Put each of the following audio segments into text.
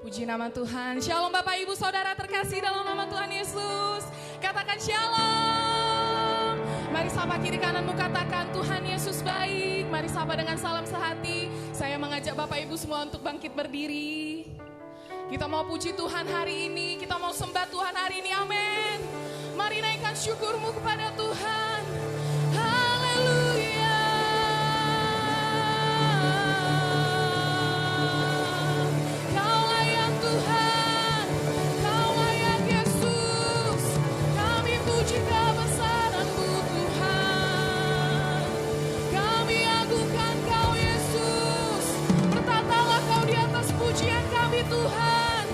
Puji nama Tuhan. Shalom Bapak Ibu Saudara terkasih dalam nama Tuhan Yesus. Katakan shalom. Mari sapa kiri kananmu, katakan Tuhan Yesus baik. Mari sapa dengan salam sehati. Saya mengajak Bapak Ibu semua untuk bangkit berdiri. Kita mau puji Tuhan hari ini. Kita mau sembah Tuhan hari ini. Amin. Mari naikkan syukurmu kepada Tuhan. Haleluya. Tuhan,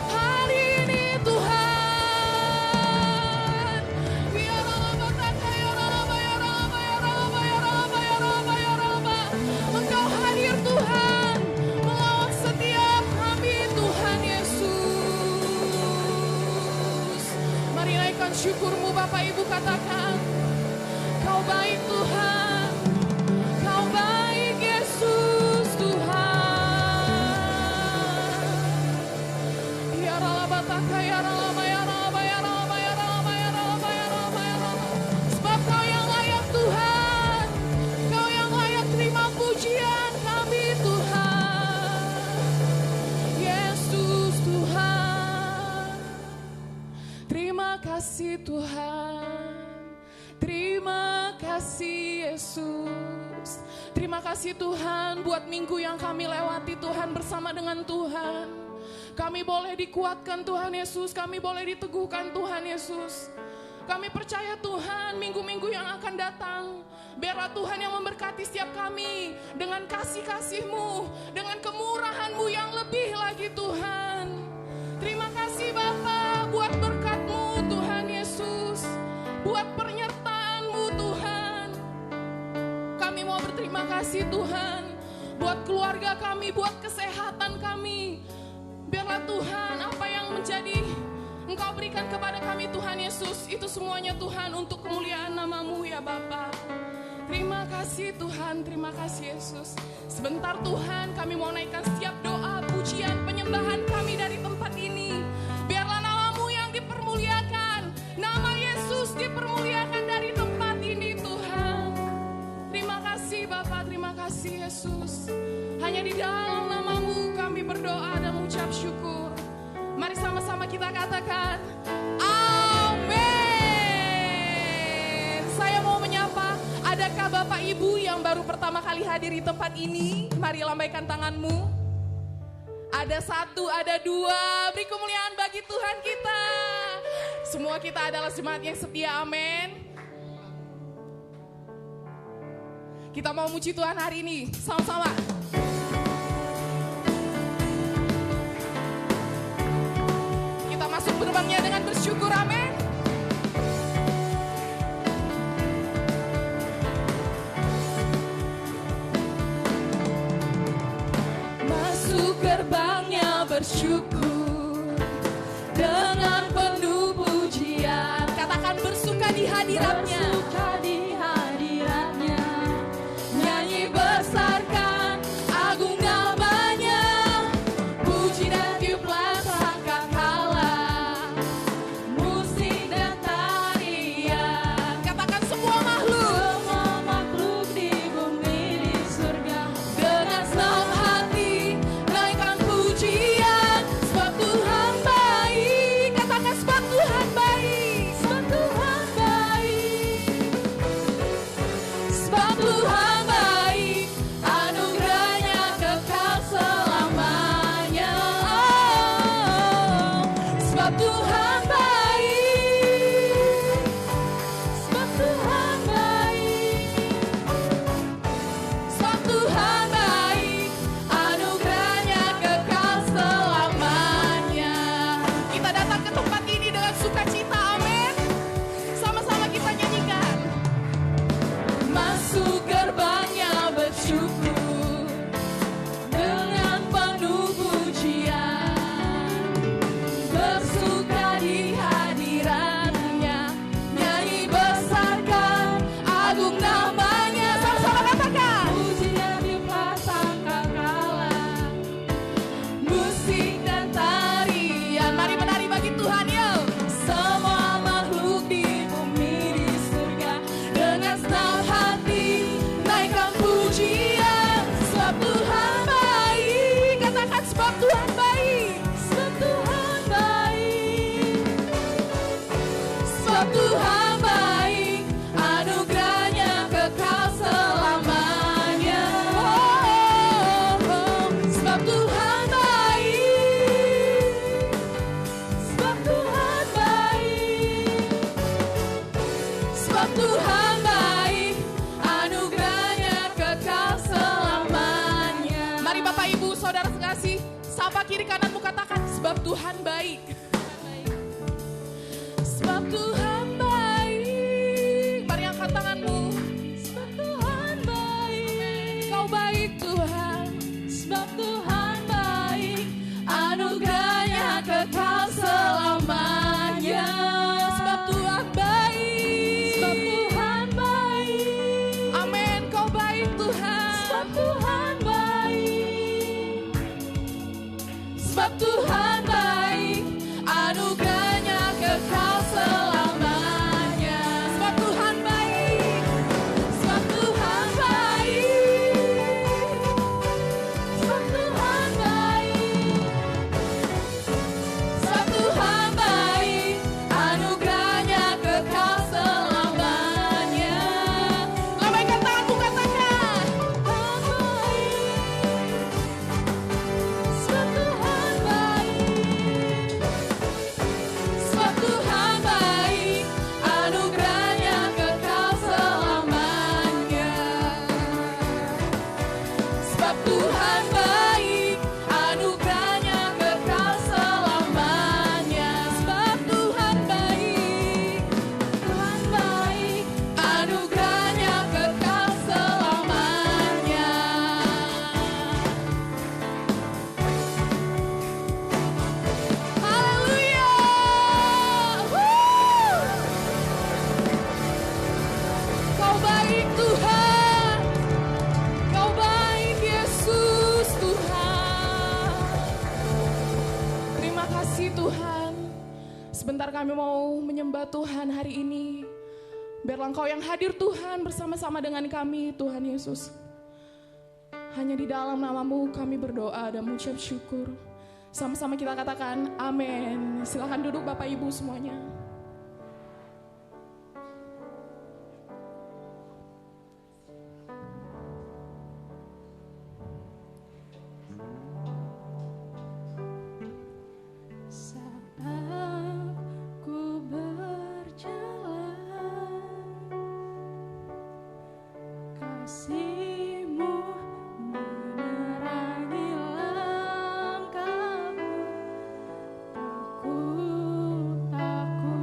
hari ini Tuhan, Engkau hadir Tuhan, melawat setiap kami Tuhan Yesus. Mari naikkan syukurmu Bapak Ibu, katakan, Kau baik Tuhan, Kau baik Yesus Tuhan. Sebab Kau yang layak Tuhan, Kau yang layak terima pujian kami Tuhan. Yesus Tuhan. Terima kasih Tuhan. Terima kasih Yesus. Terima kasih Tuhan buat minggu yang kami lewati Tuhan bersama dengan Tuhan. Kami boleh dikuatkan Tuhan Yesus, kami boleh diteguhkan Tuhan Yesus. Kami percaya Tuhan minggu-minggu yang akan datang, biarlah Tuhan yang memberkati setiap kami dengan kasih-kasih-Mu, dengan kemurahan-Mu yang lebih lagi Tuhan. Terima kasih Bapa buat berkat-Mu Tuhan Yesus, buat penyertaan-Mu Tuhan. Kami mau berterima kasih Tuhan buat keluarga kami, buat kesehatan kami. Biarlah Tuhan apa yang menjadi Engkau berikan kepada kami Tuhan Yesus, itu semuanya Tuhan untuk kemuliaan nama-Mu ya Bapa. Terima kasih Tuhan, terima kasih Yesus. Sebentar Tuhan kami mau naikkan setiap doa, pujian, penyembahan kami dari tempat ini. Biarlah nama-Mu yang dipermuliakan, nama Yesus dipermuliakan dari tempat ini Tuhan. Terima kasih Bapa, terima kasih Yesus. Hanya di dalam nama-Mu kami berdoa dan mengucap syukur. Mari sama-sama kita katakan amin. Saya mau menyapa, adakah Bapak Ibu yang baru pertama kali hadir di tempat ini? Mari lambaikan tanganmu. Ada satu, ada dua. Beri kemuliaan bagi Tuhan kita. Semua kita adalah jemaat yang setia, amin. Kita mau muji Tuhan hari ini, sama-sama. Kita masuk gerbangnya dengan bersyukur, amin. Masuk gerbangnya bersyukur dengan penuh pujian. Katakan bersuka di hadiratnya. Bersuka di hadiratnya. Nyanyi besarkan agung namanya. Puji dan tiuplah sangkakala. Musik dan tarian. Katakan semua makhluk. Semua makhluk di bumi di surga. Dengan senang hati naikkan pujian. Sebab Tuhan baik. Katakan sebab Sapa kiri kananmu, katakan, sebab Tuhan baik. Sebab Tuhan baik. Mari angkat tanganmu. Sebab Tuhan baik. Kau baik Tuhan. Sebab Tuhan baik. Anugerahnya kekal selamanya. Sebab Tuhan baik. Sebab Tuhan baik. Amin, kau baik Tuhan. Sebab Tuhan baik. Sebab Tuhan baik. Anugerahnya kekal selamanya. Sebab Tuhan baik. Sebab Tuhan baik. Sebab Tuhan baik. Sebab Tuhan baik. Anugerahnya kekal selamanya. Lambaikan tanganmu, katakan, Tuhan baik. Sebab Tuhan baik. Sebab Tuhan baik, anugerahnya kekal selamanya. Sebab Tuhan baik, anugerahnya kekal selamanya. Sebab Tuhan baik, anugerahnya kekal selamanya. Haleluya. Kau baik Tuhan. Kau baik Yesus Tuhan. Terima kasih Tuhan. Sebentar kami mau menyembah Tuhan hari ini. Biarlah Engkau yang hadir Tuhan bersama-sama dengan kami Tuhan Yesus. Hanya di dalam nama-Mu kami berdoa dan mengucap syukur. Sama-sama kita katakan amin. Silahkan duduk Bapak Ibu semuanya. Saat ku berjalan, kasih-Mu menerangi langkahku. Takut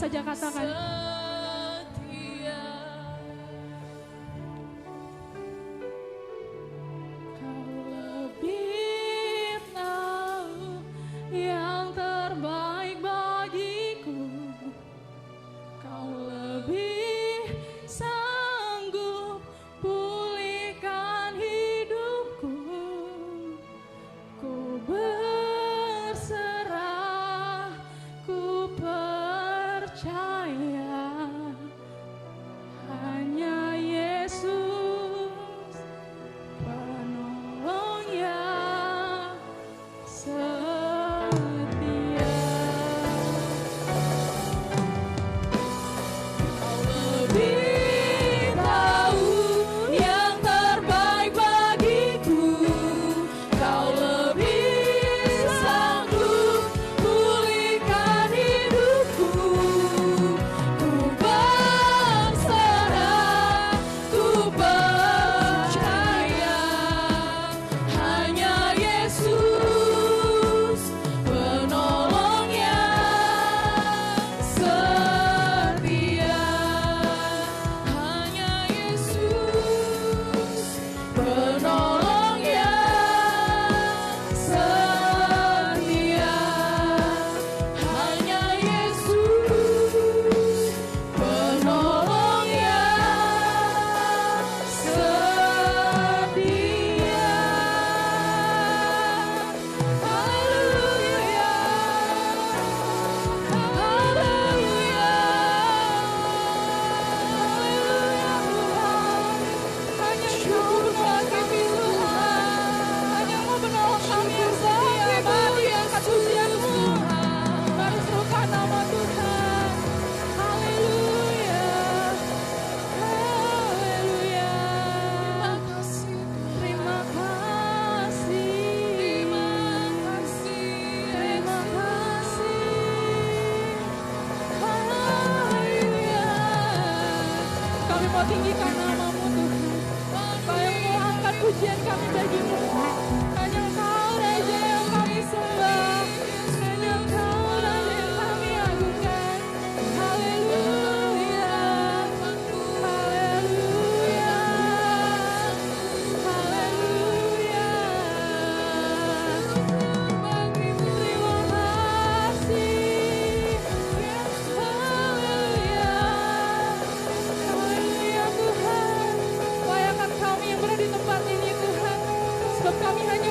saja katakan. Tinggikan namamu Tuhan. Kami mau angkat pujian kami bagimu. Hanya Engkau Raja yang kami sembah. Hanya Engkau Raja yang kami agungkan. Haleluya. Haleluya. Haleluya. Terima kasih. Haleluya. Tuhan, layakan kami yang berada di tempat ini Tuhan, sebab kami hanya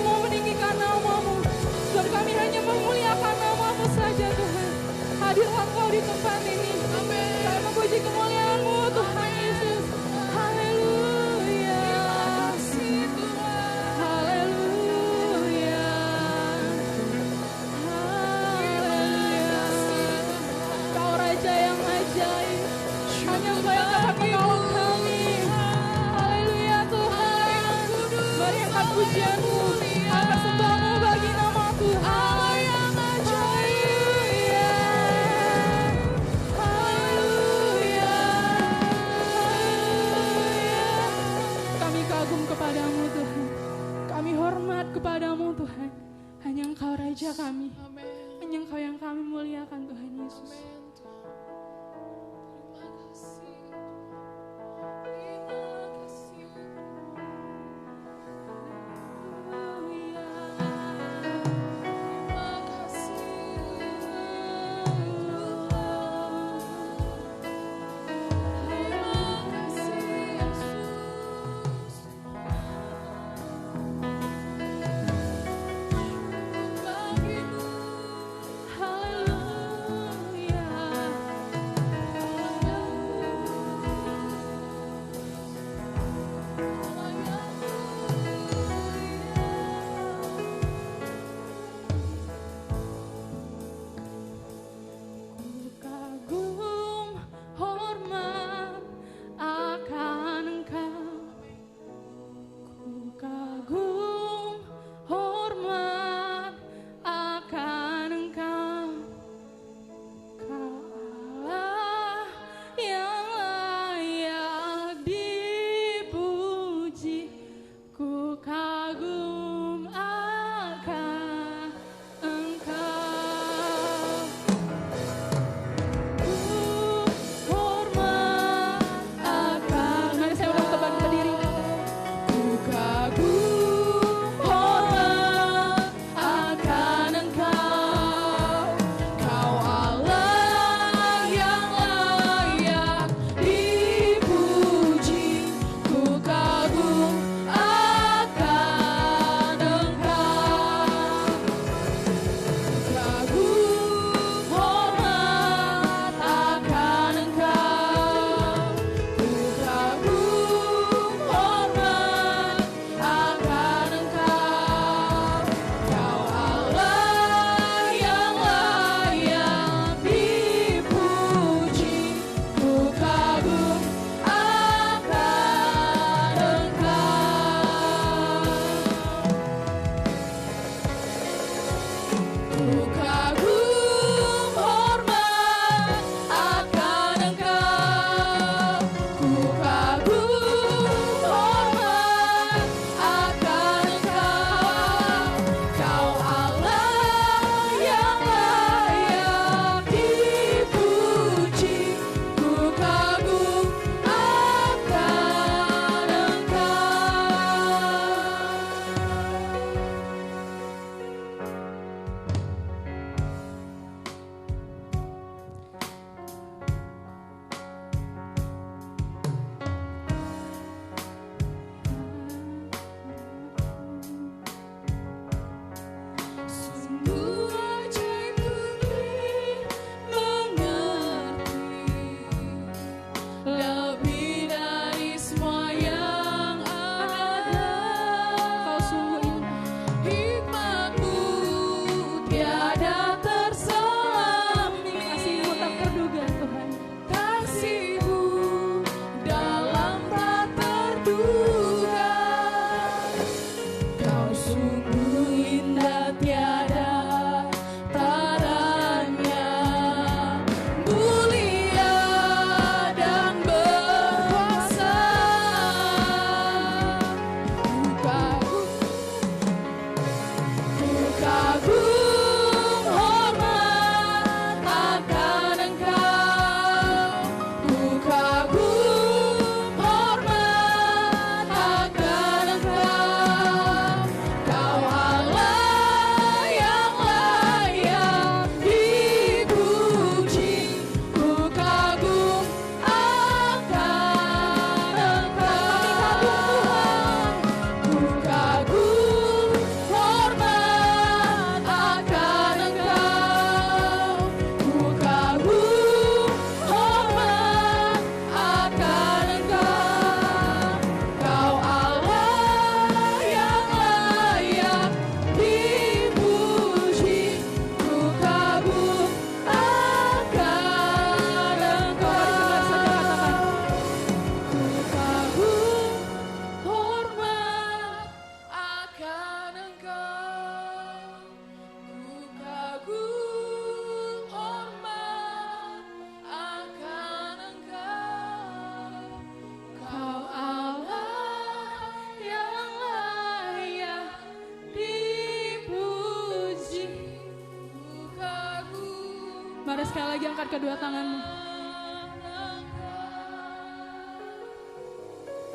sekali lagi angkat kedua tanganmu.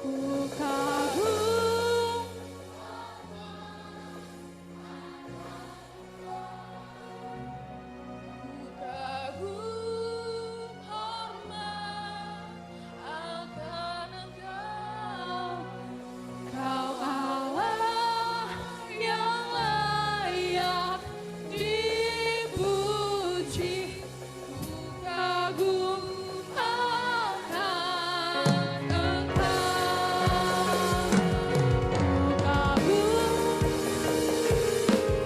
Ku kagum, ku kagum hormat akan Engkau. Kau Allah yang layak dipuji. Ku kagum akan Engkau.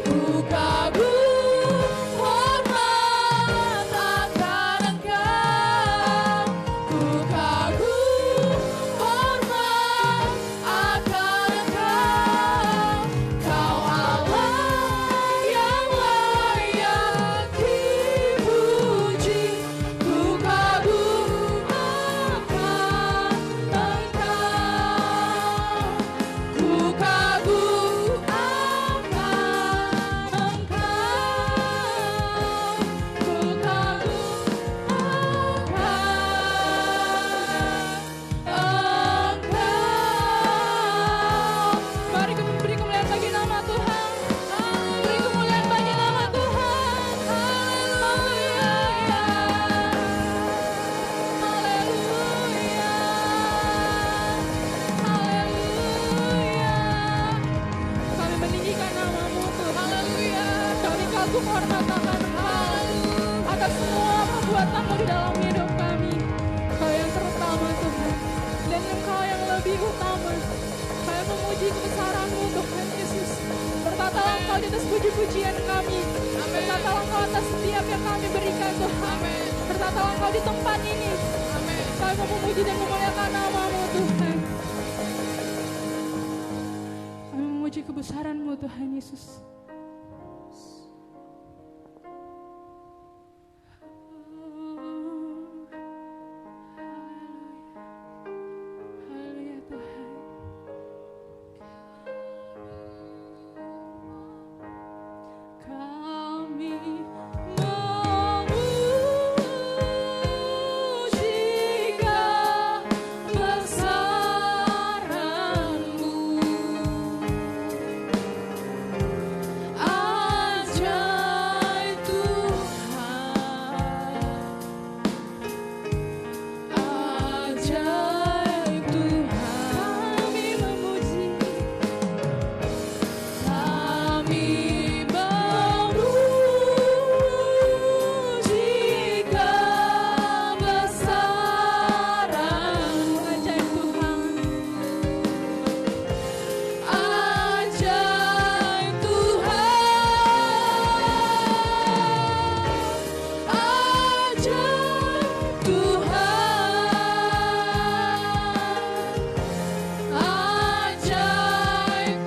Ku kagum hormat akan Engkau. Ku kagum hormat akan Engkau. Kau Allah yang layak dipuji. Ku kagum akan Engkau. Ku kagum akan Engkau. Ku kagum akan Engkau. Mari beri kemuliaan bagi nama Tuhan. Beri kemuliaan bagi nama Tuhan. Haleluya. Haleluya. Haleluya. Kami meninggikan nama-Mu Tuhan. Haleluya. Kami kagum hormat akan Engkau atas semua perbuatan-Mu di dalam hidup kami. Kau yang terutama Tuhan, dan Engkau yang lebih utama. Kami memuji kebesaran-Mu Tuhan Yesus. Berkatalah Engkau di atas puji-pujian kami. Berkatalah Engkau atas setiap yang kami berikan Tuhan. Berkatalah Engkau di tempat ini. Kami mau memuji dan memuliakan nama-Mu Tuhan. Kami memuji kebesaran-Mu Tuhan Yesus. Haleluya Tuhan. Kami memuji kebesaran-Mu. Ajaib Tuhan. Ajaib Tuhan. Kami memuji. Kami memuji kebesaran-Mu. Ajaib Tuhan. Ajaib Tuhan. Ajaib Tuhan. Ajaib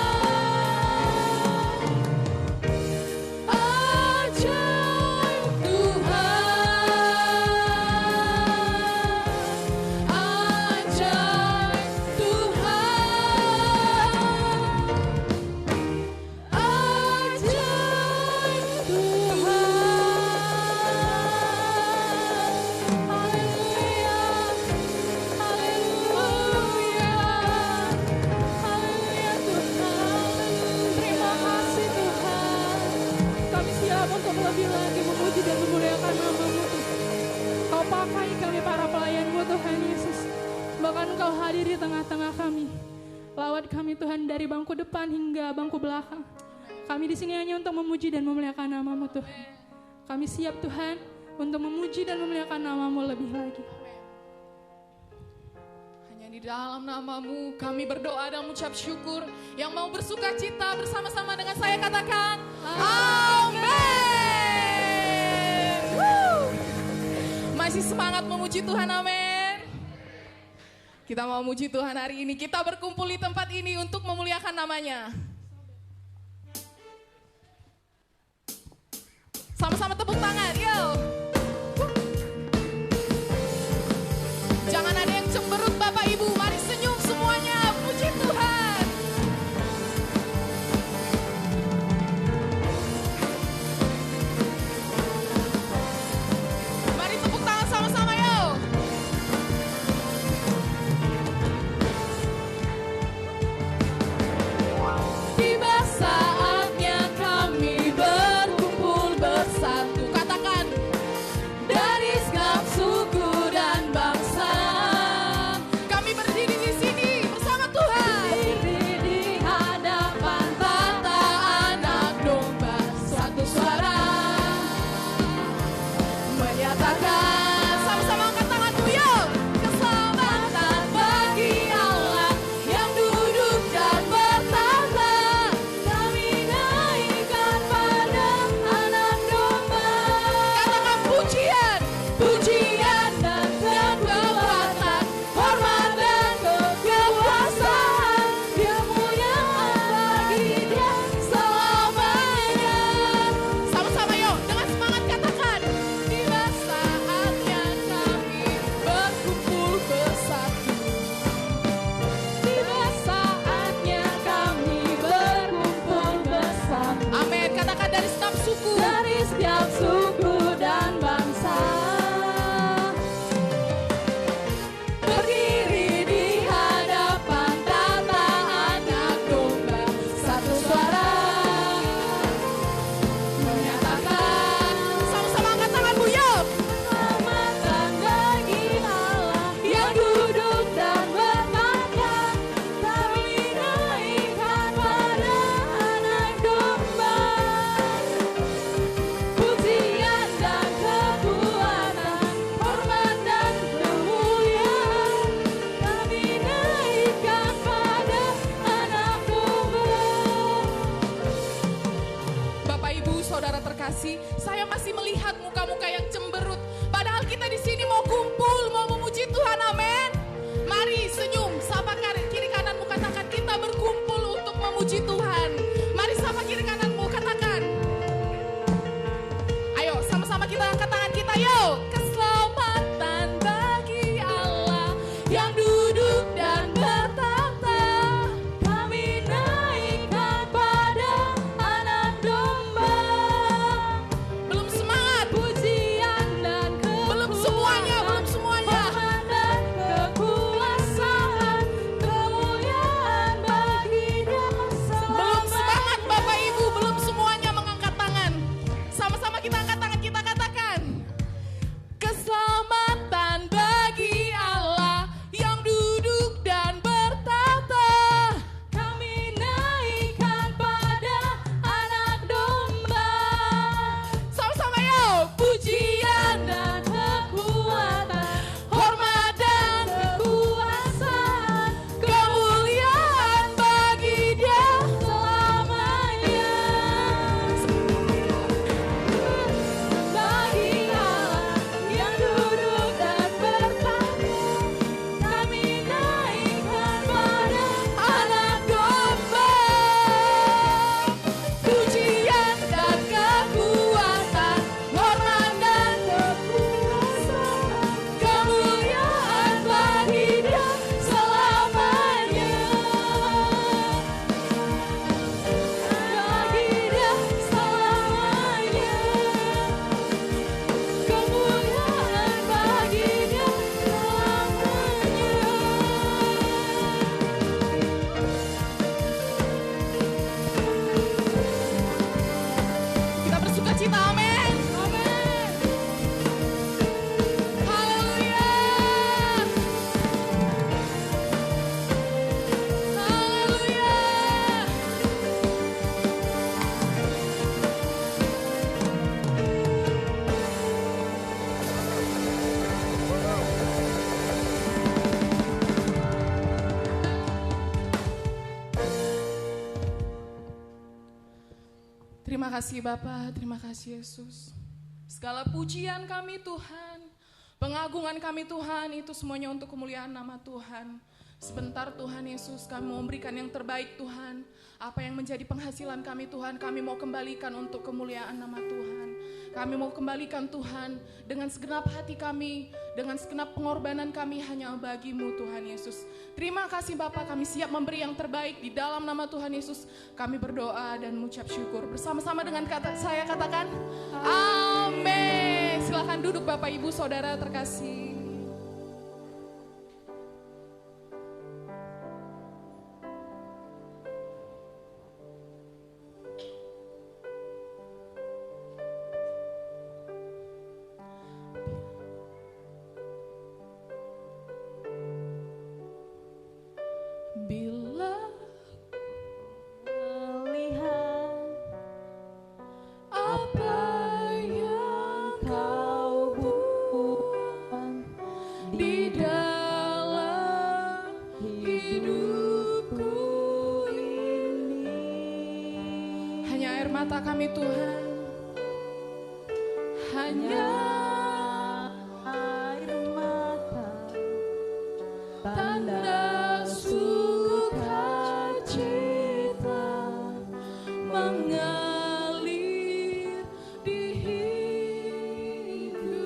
Tuhan. Ajaib untuk lebih lagi memuji dan memuliakan nama-Mu Tuhan. Kau pakai kami para pelayan-Mu Tuhan Yesus. Bahkan Kau hadir di tengah-tengah kami. Lawat kami Tuhan dari bangku depan hingga bangku belakang. Kami di sini hanya untuk memuji dan memuliakan nama-Mu Tuhan. Kami siap Tuhan untuk memuji dan memuliakan nama-Mu lebih lagi. Hanya di dalam nama-Mu kami berdoa dan mengucap syukur. Yang mau bersuka cita bersama-sama dengan saya katakan amin. Masih semangat memuji Tuhan, amin. Kita mau memuji Tuhan hari ini. Kita berkumpul di tempat ini untuk memuliakan namanya. Sama-sama tepuk tangan, yo. Jangan ada yang cemberut Bapak Ibu, mari senyum semuanya, puji Tuhan. Terima kasih Bapa, terima kasih Yesus. Segala pujian kami Tuhan, pengagungan kami Tuhan, itu semuanya untuk kemuliaan nama Tuhan. Sebentar Tuhan Yesus, kami mau memberikan yang terbaik Tuhan. Apa yang menjadi penghasilan kami Tuhan, kami mau kembalikan untuk kemuliaan nama Tuhan. Kami mau kembalikan Tuhan dengan segenap hati kami, dengan segenap pengorbanan kami hanya bagi-Mu Tuhan Yesus. Terima kasih Bapa, kami siap memberi yang terbaik di dalam nama Tuhan Yesus. Kami berdoa dan mengucap syukur. Bersama-sama dengan saya katakan, amin. Silakan duduk Bapak Ibu Saudara terkasih. Bila melihat apa yang kau buat di dalam hidupku ini, hanya air mata kami Tuhan, hanya air mata, tanda mengalir di hidupku.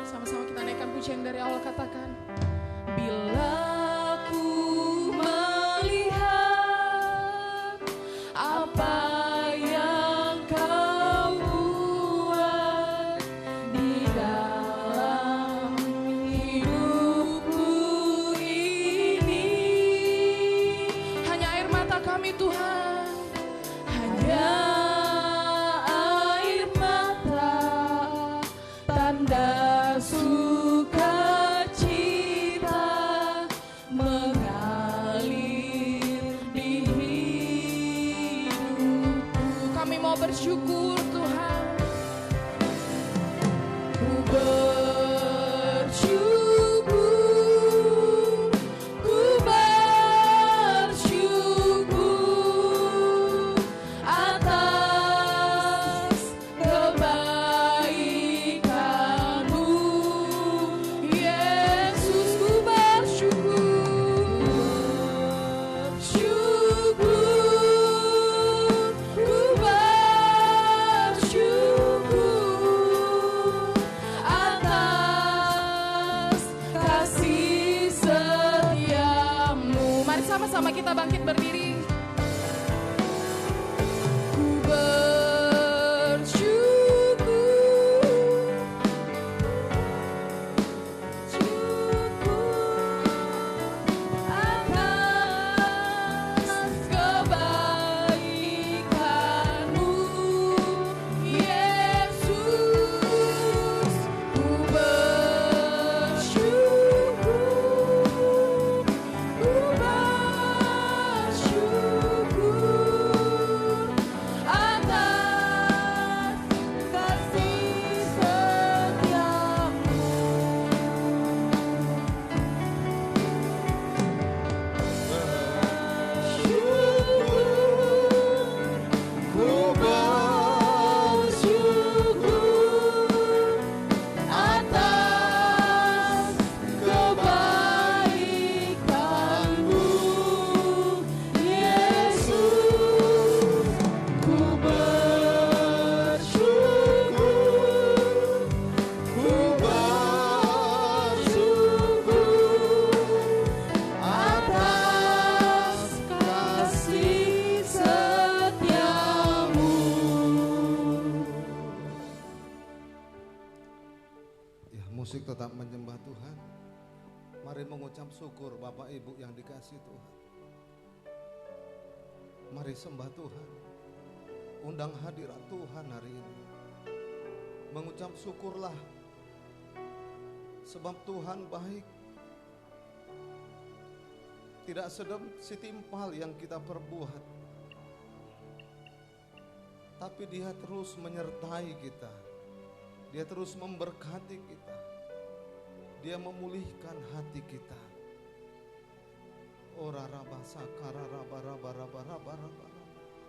Sama-sama kita naikkan pujian dari awal, katakan, bila ku melihat apa yang kau buat di dalam hidupku ini, hanya air mata kami Tuhan, hanya air mata, tanda sukacita mengalir di hidupku. Kami mau bersyukur Tuhan, ku bersyukur, ku bersyukur atas kebaikan-Mu, Yesus. Ku bersyukur, ku bersyukur atas kasih setia-Mu. Mari sama-sama kita bangkit berdiri. Ku bersyukur, atas kebaikan-Mu, Yesus. Ku bersyukur, ku bersyukur atas kasih setia-Mu. Ku bersyukur atas kebaikan-Mu, Yesus. Ku bersyukur, ku bersyukur atas kasih setia-Mu. Ya, musik tetap menyembah Tuhan. Mari mengucap syukur Bapak Ibu yang dikasih Tuhan. Mari sembah Tuhan. Undang hadirat Tuhan hari ini. Mengucap syukurlah. Sebab Tuhan baik. Tidak setimpal yang kita perbuat, tapi Dia terus menyertai kita. Dia terus memberkati kita. Dia memulihkan hati kita. Ora raba sakara raba raba raba raba raba.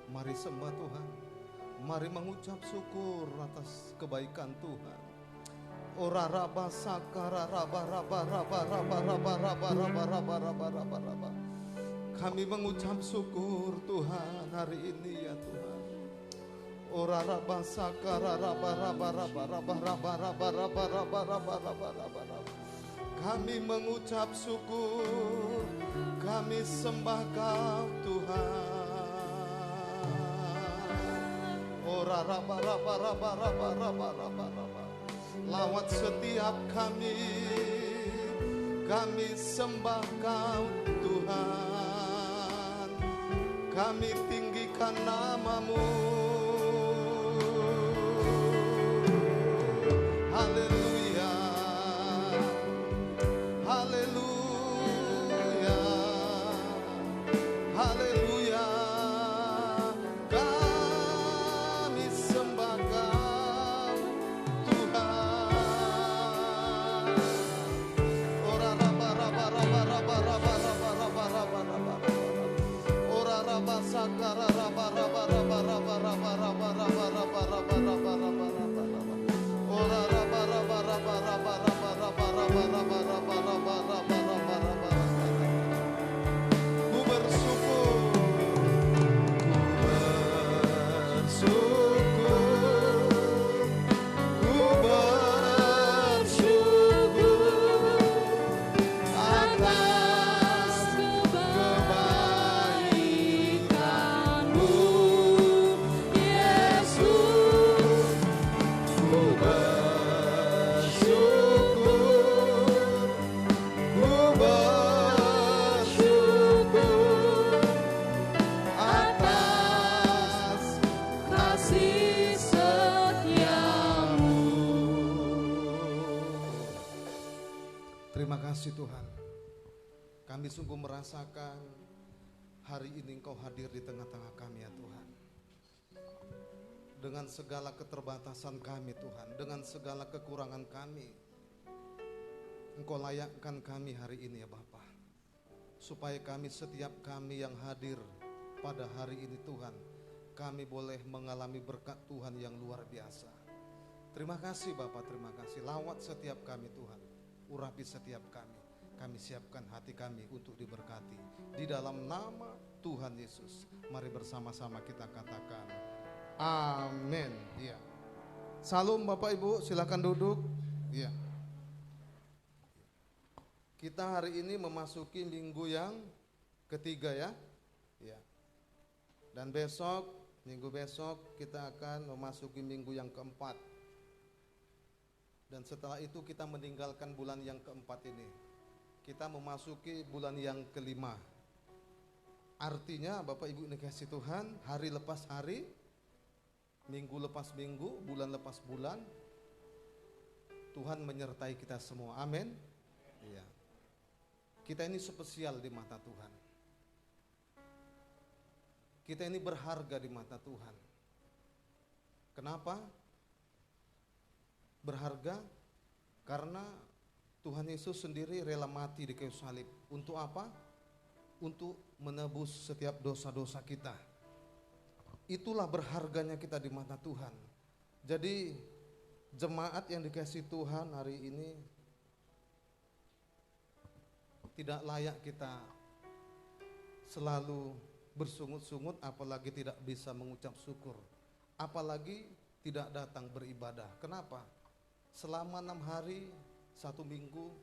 Mari sembah Tuhan. Mari mengucap syukur atas kebaikan Tuhan. Ora raba sakara raba raba raba raba raba raba raba raba raba raba raba. Kami mengucap syukur Tuhan hari ini ya Tuhan. Ora raba sakara raba raba raba raba raba raba raba raba raba raba raba raba. Kami mengucap syukur, kami sembah Kau Tuhan. Ora raba raba raba raba raba raba raba. Lawat setiap kami sembah Kau Tuhan. Kami tinggikan nama-Mu. Haleluya. Haleluya, haleluya, kami sembah Kau Tuhan. Ora raba raba raba raba raba raba raba raba raba. Ora raba sakara raba raba raba raba raba raba raba raba raba raba raba raba. Ora raba raba raba raba raba raba raba raba raba raba raba raba raba. Ku bersyukur, ku bersyukur atas kebaikan-Mu, Yesus. Ku bersyukur atas kasih setia-Mu. Terima kasih Tuhan. Kami sungguh merasakan hari ini Engkau hadir di tengah-tengah kami ya Tuhan. Dengan segala keterbatasan kami Tuhan, dengan segala kekurangan kami, Engkau layakkan kami hari ini ya Bapa. Supaya setiap kami yang hadir pada hari ini Tuhan, kami boleh mengalami berkat Tuhan yang luar biasa. Terima kasih Bapa, terima kasih. Lawat setiap kami Tuhan, urapi setiap kami. Kami siapkan hati kami untuk diberkati. Di dalam nama Tuhan Yesus, mari bersama-sama kita katakan amin. Ya. Salam Bapak Ibu, silakan duduk. Ya. Kita hari ini memasuki minggu yang ketiga ya. Ya. Dan besok, minggu besok kita akan memasuki minggu yang keempat. Dan setelah itu kita meninggalkan bulan yang keempat ini. Kita memasuki bulan yang kelima. Artinya Bapak Ibu dikasihi Tuhan, hari lepas hari, minggu lepas minggu, bulan lepas bulan, Tuhan menyertai kita semua. Amin. Iya. Kita ini spesial di mata Tuhan. Kita ini berharga di mata Tuhan. Kenapa? Berharga karena Tuhan Yesus sendiri rela mati di kayu salib. Untuk apa? Untuk menebus setiap dosa-dosa kita. Itulah berharganya kita di mata Tuhan. Jadi jemaat yang dikasihi Tuhan hari ini tidak layak kita selalu bersungut-sungut, apalagi tidak bisa mengucap syukur, apalagi tidak datang beribadah. Kenapa? Selama 6 hari, 1 minggu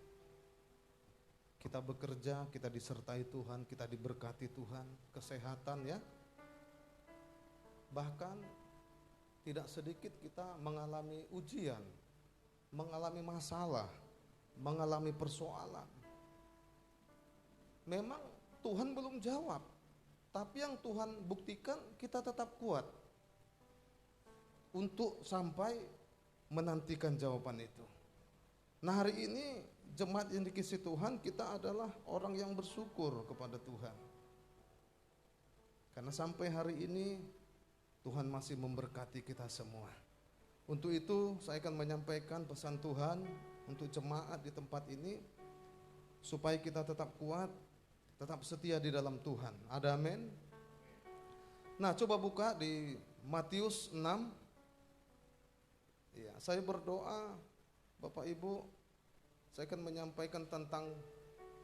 kita bekerja, kita disertai Tuhan, kita diberkati Tuhan, kesehatan ya. Bahkan tidak sedikit kita mengalami ujian, mengalami masalah, mengalami persoalan. Memang Tuhan belum jawab, tapi yang Tuhan buktikan kita tetap kuat untuk sampai menantikan jawaban itu. Nah hari ini jemaat yang dikasihi Tuhan, kita adalah orang yang bersyukur kepada Tuhan. Karena sampai hari ini Tuhan masih memberkati kita semua. Untuk itu saya akan menyampaikan pesan Tuhan untuk jemaat di tempat ini, supaya kita tetap kuat, tetap setia di dalam Tuhan. Ada amin? Nah, coba buka di Matius 6. Ya, saya berdoa, Bapak Ibu, saya akan menyampaikan tentang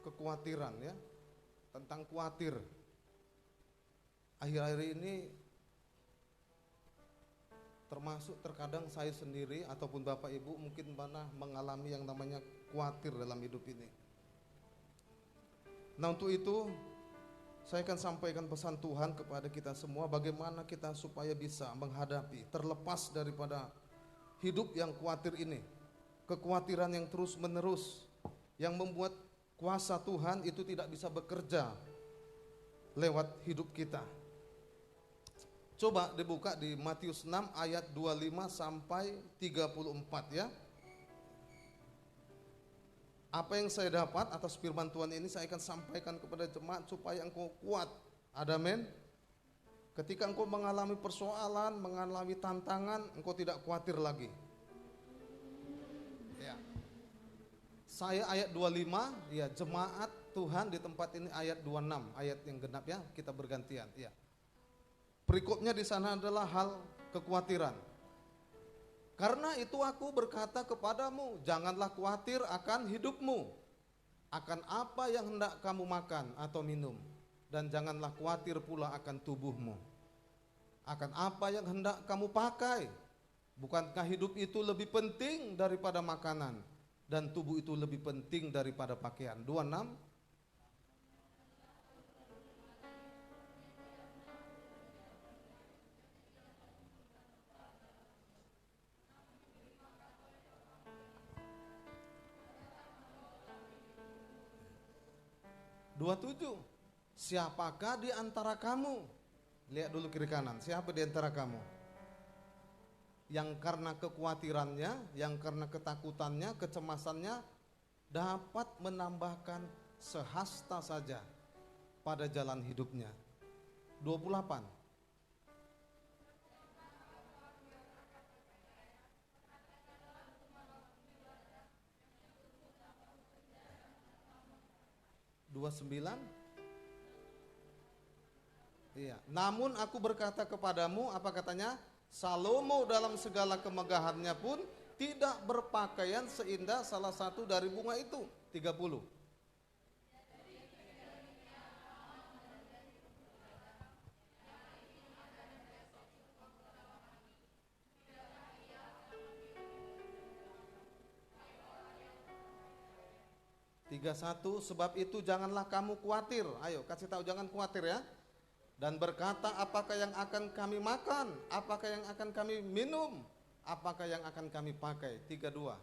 kekhawatiran ya, tentang khawatir. Akhir-akhir ini termasuk terkadang saya sendiri ataupun Bapak Ibu mungkin pernah mengalami yang namanya khawatir dalam hidup ini. Nah, untuk itu saya akan sampaikan pesan Tuhan kepada kita semua, bagaimana kita supaya bisa menghadapi, terlepas daripada hidup yang khawatir ini, kekhawatiran yang terus menerus, yang membuat kuasa Tuhan itu tidak bisa bekerja lewat hidup kita. Coba dibuka di Matius 6 ayat 25 sampai 34 ya. Apa yang saya dapat atas firman Tuhan ini saya akan sampaikan kepada jemaat supaya engkau kuat. Ada amin? Ketika engkau mengalami persoalan, mengalami tantangan, engkau tidak khawatir lagi. Ya. Saya ayat 25, ya, jemaat Tuhan di tempat ini ayat 26, ayat yang genap ya, kita bergantian, ya. Berikutnya di sana adalah hal kekhawatiran. Karena itu aku berkata kepadamu, janganlah khawatir akan hidupmu, akan apa yang hendak kamu makan atau minum, dan janganlah khawatir pula akan tubuhmu, akan apa yang hendak kamu pakai. Bukankah hidup itu lebih penting daripada makanan, dan tubuh itu lebih penting daripada pakaian? 26. Siapakah di antara kamu? Lihat dulu kiri kanan. Siapa di antara kamu yang karena kekhawatirannya, yang karena ketakutannya, kecemasannya dapat menambahkan sehasta saja pada jalan hidupnya? 28. Iya. Namun aku berkata kepadamu, apa katanya? Salomo dalam segala kemegahannya pun tidak berpakaian seindah salah satu dari bunga itu. 30. Sebab itu janganlah kamu khawatir. Ayo kasih tahu, jangan khawatir ya. Dan berkata, apakah yang akan kami makan, apakah yang akan kami minum, apakah yang akan kami pakai? 32.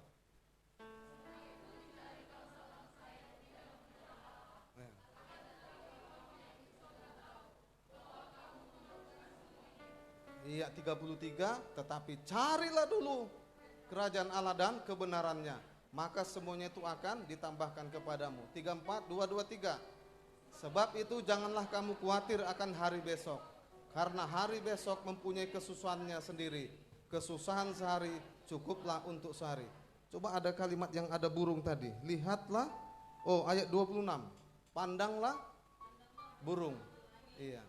Iya, 33. Tetapi carilah dulu kerajaan Allah dan kebenarannya, maka semuanya itu akan ditambahkan kepadamu. 34, 223. Sebab itu janganlah kamu khawatir akan hari besok, karena hari besok mempunyai kesusahannya sendiri. Kesusahan sehari cukuplah untuk sehari. Coba ada kalimat yang ada burung tadi. Lihatlah, oh ayat 26. Pandanglah burung. Iya.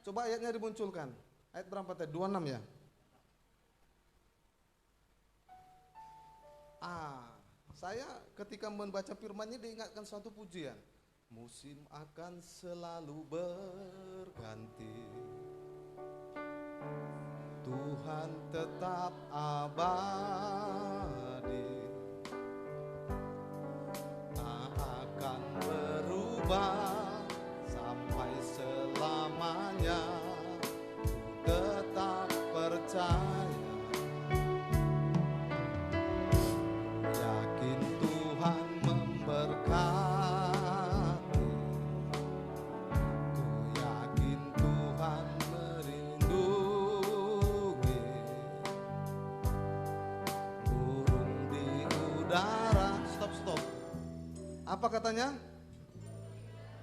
Coba ayatnya dimunculkan. Ayat berapa tadi? 26 ya? Saya ketika membaca firman-Nya diingatkan suatu pujian. Musim akan selalu berganti, Tuhan tetap abadi, tak akan berubah sampai selamanya. Ku tetap percaya, yakin Tuhan memberkati. Apa katanya?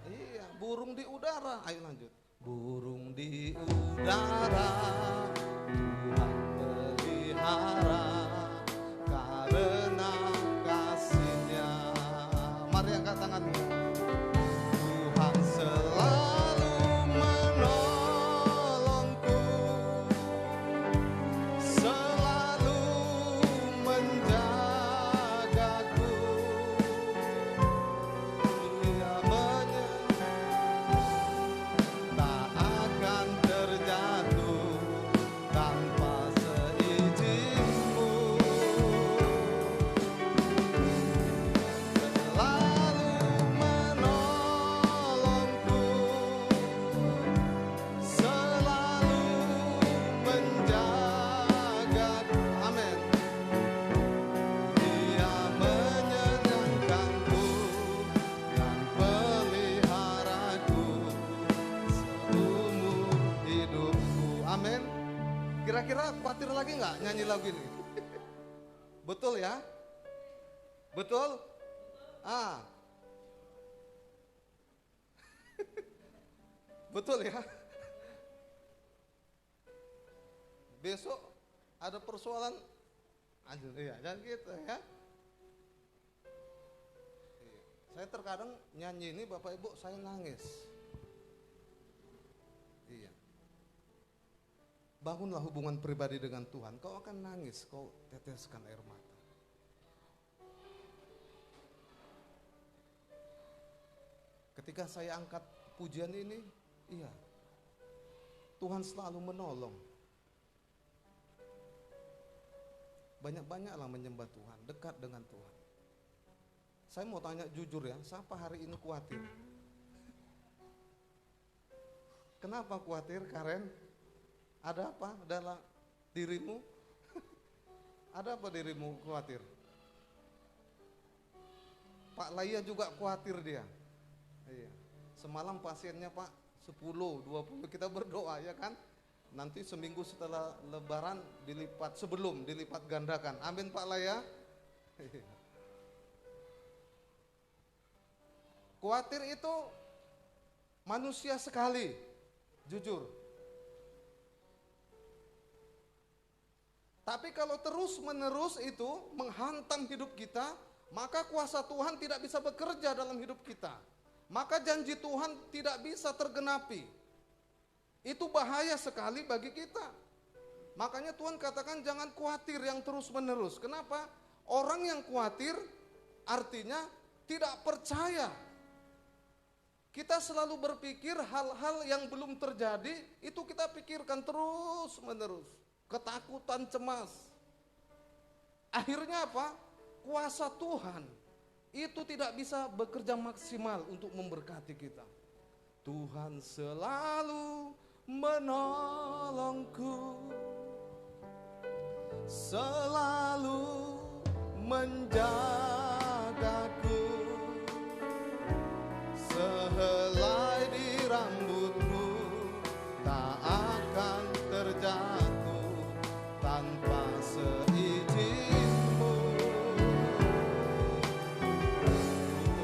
Iya, burung di udara. Ayo lanjut. Burung di udara Tuhan pelihara, karena Kira-kira khawatir lagi nggak nyanyi lagu ini? Betul ya? Betul? Ah. Betul ya? Besok ada persoalan, aduh iya, jangan gitu ya. Saya terkadang nyanyi ini Bapak Ibu saya nangis. Iya. Bangunlah hubungan pribadi dengan Tuhan, kau akan nangis, kau teteskan air mata. Ketika saya angkat pujian ini, iya, Tuhan selalu menolong. Banyak-banyaklah menyembah Tuhan, dekat dengan Tuhan. Saya mau tanya jujur ya, siapa hari ini khawatir? Kenapa khawatir, Karen? Ada apa dalam dirimu? Ada apa dirimu khawatir? Pak Laya juga khawatir dia. Iya. Semalam pasiennya Pak 10, 20 kita berdoa ya kan. Nanti seminggu setelah lebaran dilipat, sebelum dilipat gandakan. Amin Pak Laya. Khawatir itu manusia sekali, jujur. Tapi kalau terus menerus itu menghantam hidup kita, maka kuasa Tuhan tidak bisa bekerja dalam hidup kita. Maka janji Tuhan tidak bisa tergenapi. Itu bahaya sekali bagi kita. Makanya Tuhan katakan jangan khawatir yang terus menerus. Kenapa? Orang yang khawatir artinya tidak percaya. Kita selalu berpikir hal-hal yang belum terjadi, itu kita pikirkan terus menerus. Ketakutan, cemas. Akhirnya apa? Kuasa Tuhan itu tidak bisa bekerja maksimal untuk memberkati kita. Tuhan selalu menolongku, selalu menjagaku, sehelai di rambutku tak akan terjatuh tanpa seizin-Mu.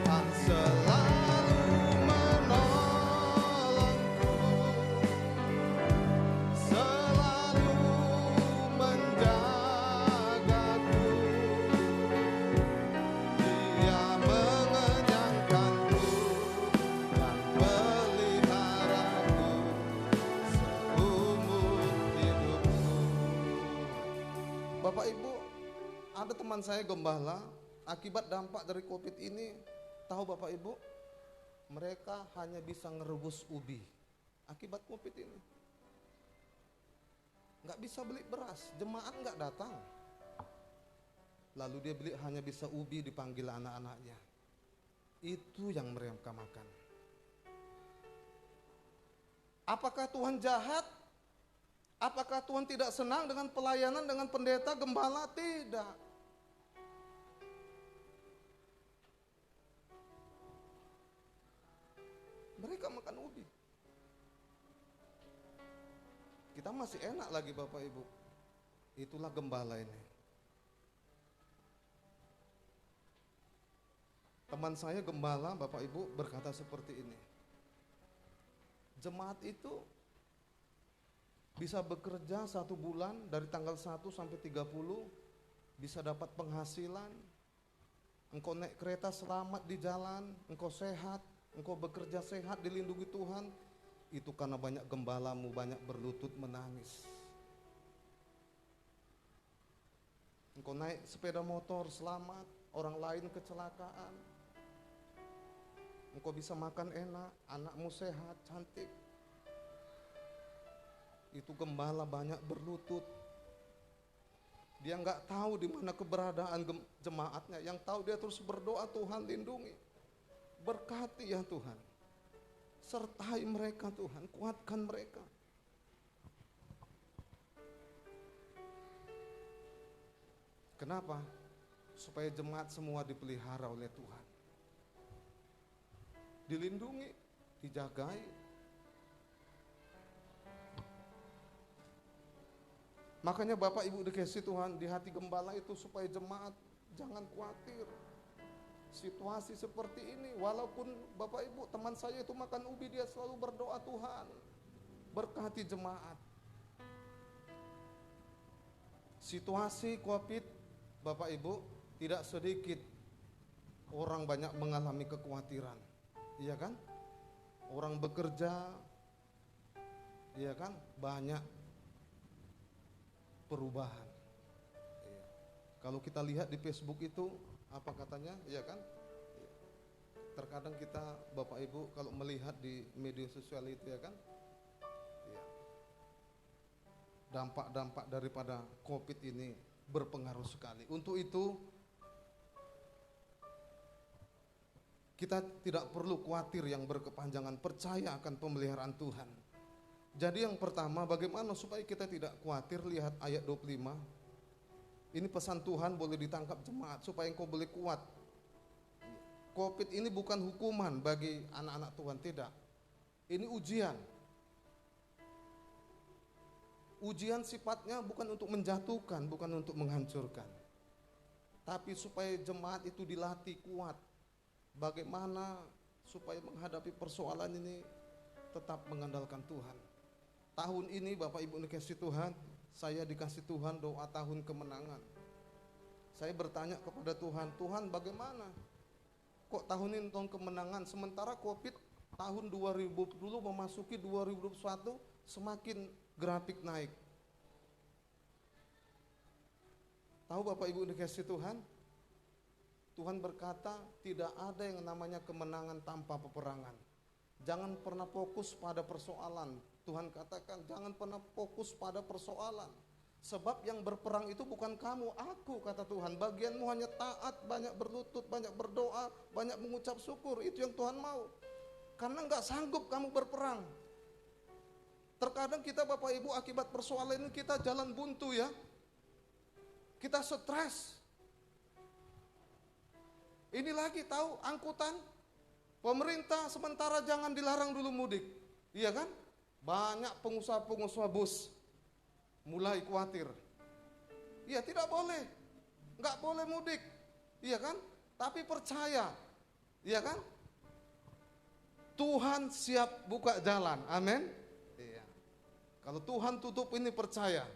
Tuhan selalu menolongku, selalu menjagaku. Dia mengenyangkanku dan peliharaku seumur hidupku. Bapak Ibu, ada teman saya gembala, akibat dampak dari COVID ini, tahu Bapak Ibu, mereka hanya bisa ngerebus ubi akibat COVID ini. Nggak bisa beli beras, jemaat nggak datang. Lalu dia beli hanya bisa ubi, dipanggil anak-anaknya. Itu yang mereka makan. Apakah Tuhan jahat? Apakah Tuhan tidak senang dengan pelayanan dengan pendeta gembala? Tidak. Mereka makan ubi. Kita masih enak lagi Bapak Ibu. Itulah gembala ini. Teman saya gembala Bapak Ibu berkata seperti ini. Jemaat itu bisa bekerja 1 bulan dari tanggal 1 sampai 30, bisa dapat penghasilan. Engkau naik kereta selamat di jalan, engkau sehat, engkau bekerja sehat, dilindungi Tuhan. Itu karena banyak gembalamu, banyak berlutut menangis. Engkau naik sepeda motor selamat, orang lain kecelakaan. Engkau bisa makan enak, anakmu sehat, cantik. Itu gembala banyak berlutut. Dia nggak tahu di mana keberadaan jemaatnya. Yang tahu dia terus berdoa, Tuhan lindungi. Berkati ya Tuhan. Sertai mereka Tuhan, kuatkan mereka. Kenapa? Supaya jemaat semua dipelihara oleh Tuhan. Dilindungi, dijagai. Makanya Bapak Ibu dikasih Tuhan, di hati gembala itu supaya jemaat jangan khawatir. Situasi seperti ini, walaupun Bapak Ibu teman saya itu makan ubi, dia selalu berdoa, Tuhan berkati jemaat. Situasi COVID, Bapak Ibu, tidak sedikit orang banyak mengalami kekhawatiran, iya kan? Orang bekerja, iya kan? Banyak perubahan. Iya. Kalau kita lihat di Facebook itu apa katanya, iya kan? Terkadang kita Bapak Ibu kalau melihat di media sosial itu, ya kan? Iya. Dampak-dampak daripada COVID ini berpengaruh sekali. Untuk itu kita tidak perlu khawatir yang berkepanjangan, percaya akan pemeliharaan Tuhan. Jadi yang pertama, bagaimana supaya kita tidak khawatir? Lihat ayat 25. Ini pesan Tuhan boleh ditangkap jemaat supaya engkau boleh kuat. COVID ini bukan hukuman bagi anak-anak Tuhan, tidak. Ini ujian. Ujian sifatnya bukan untuk menjatuhkan, bukan untuk menghancurkan. Tapi supaya jemaat itu dilatih kuat. Bagaimana supaya menghadapi persoalan ini tetap mengandalkan Tuhan. Tahun ini Bapak Ibu dikasih Tuhan, saya dikasih Tuhan doa tahun kemenangan. Saya bertanya kepada Tuhan, Tuhan bagaimana? Kok tahun ini tahun kemenangan, sementara COVID tahun 2020 memasuki 2021 semakin grafik naik. Tahu Bapak Ibu dikasih Tuhan? Tuhan berkata tidak ada yang namanya kemenangan tanpa peperangan. Jangan pernah fokus pada persoalan. Tuhan katakan jangan pernah fokus pada persoalan. Sebab yang berperang itu bukan kamu, aku, kata Tuhan. Bagianmu hanya taat, banyak berlutut, banyak berdoa, banyak mengucap syukur. Itu yang Tuhan mau. Karena gak sanggup kamu berperang. Terkadang kita Bapak Ibu akibat persoalan ini kita jalan buntu ya. Kita stres. Ini lagi tahu angkutan pemerintah sementara jangan dilarang dulu mudik. Iya kan? Banyak pengusaha-pengusaha bus mulai khawatir. Iya tidak boleh. Enggak boleh mudik. Iya kan? Tapi percaya. Iya kan? Tuhan siap buka jalan. Amin. Iya. Kalau Tuhan tutup ini percaya.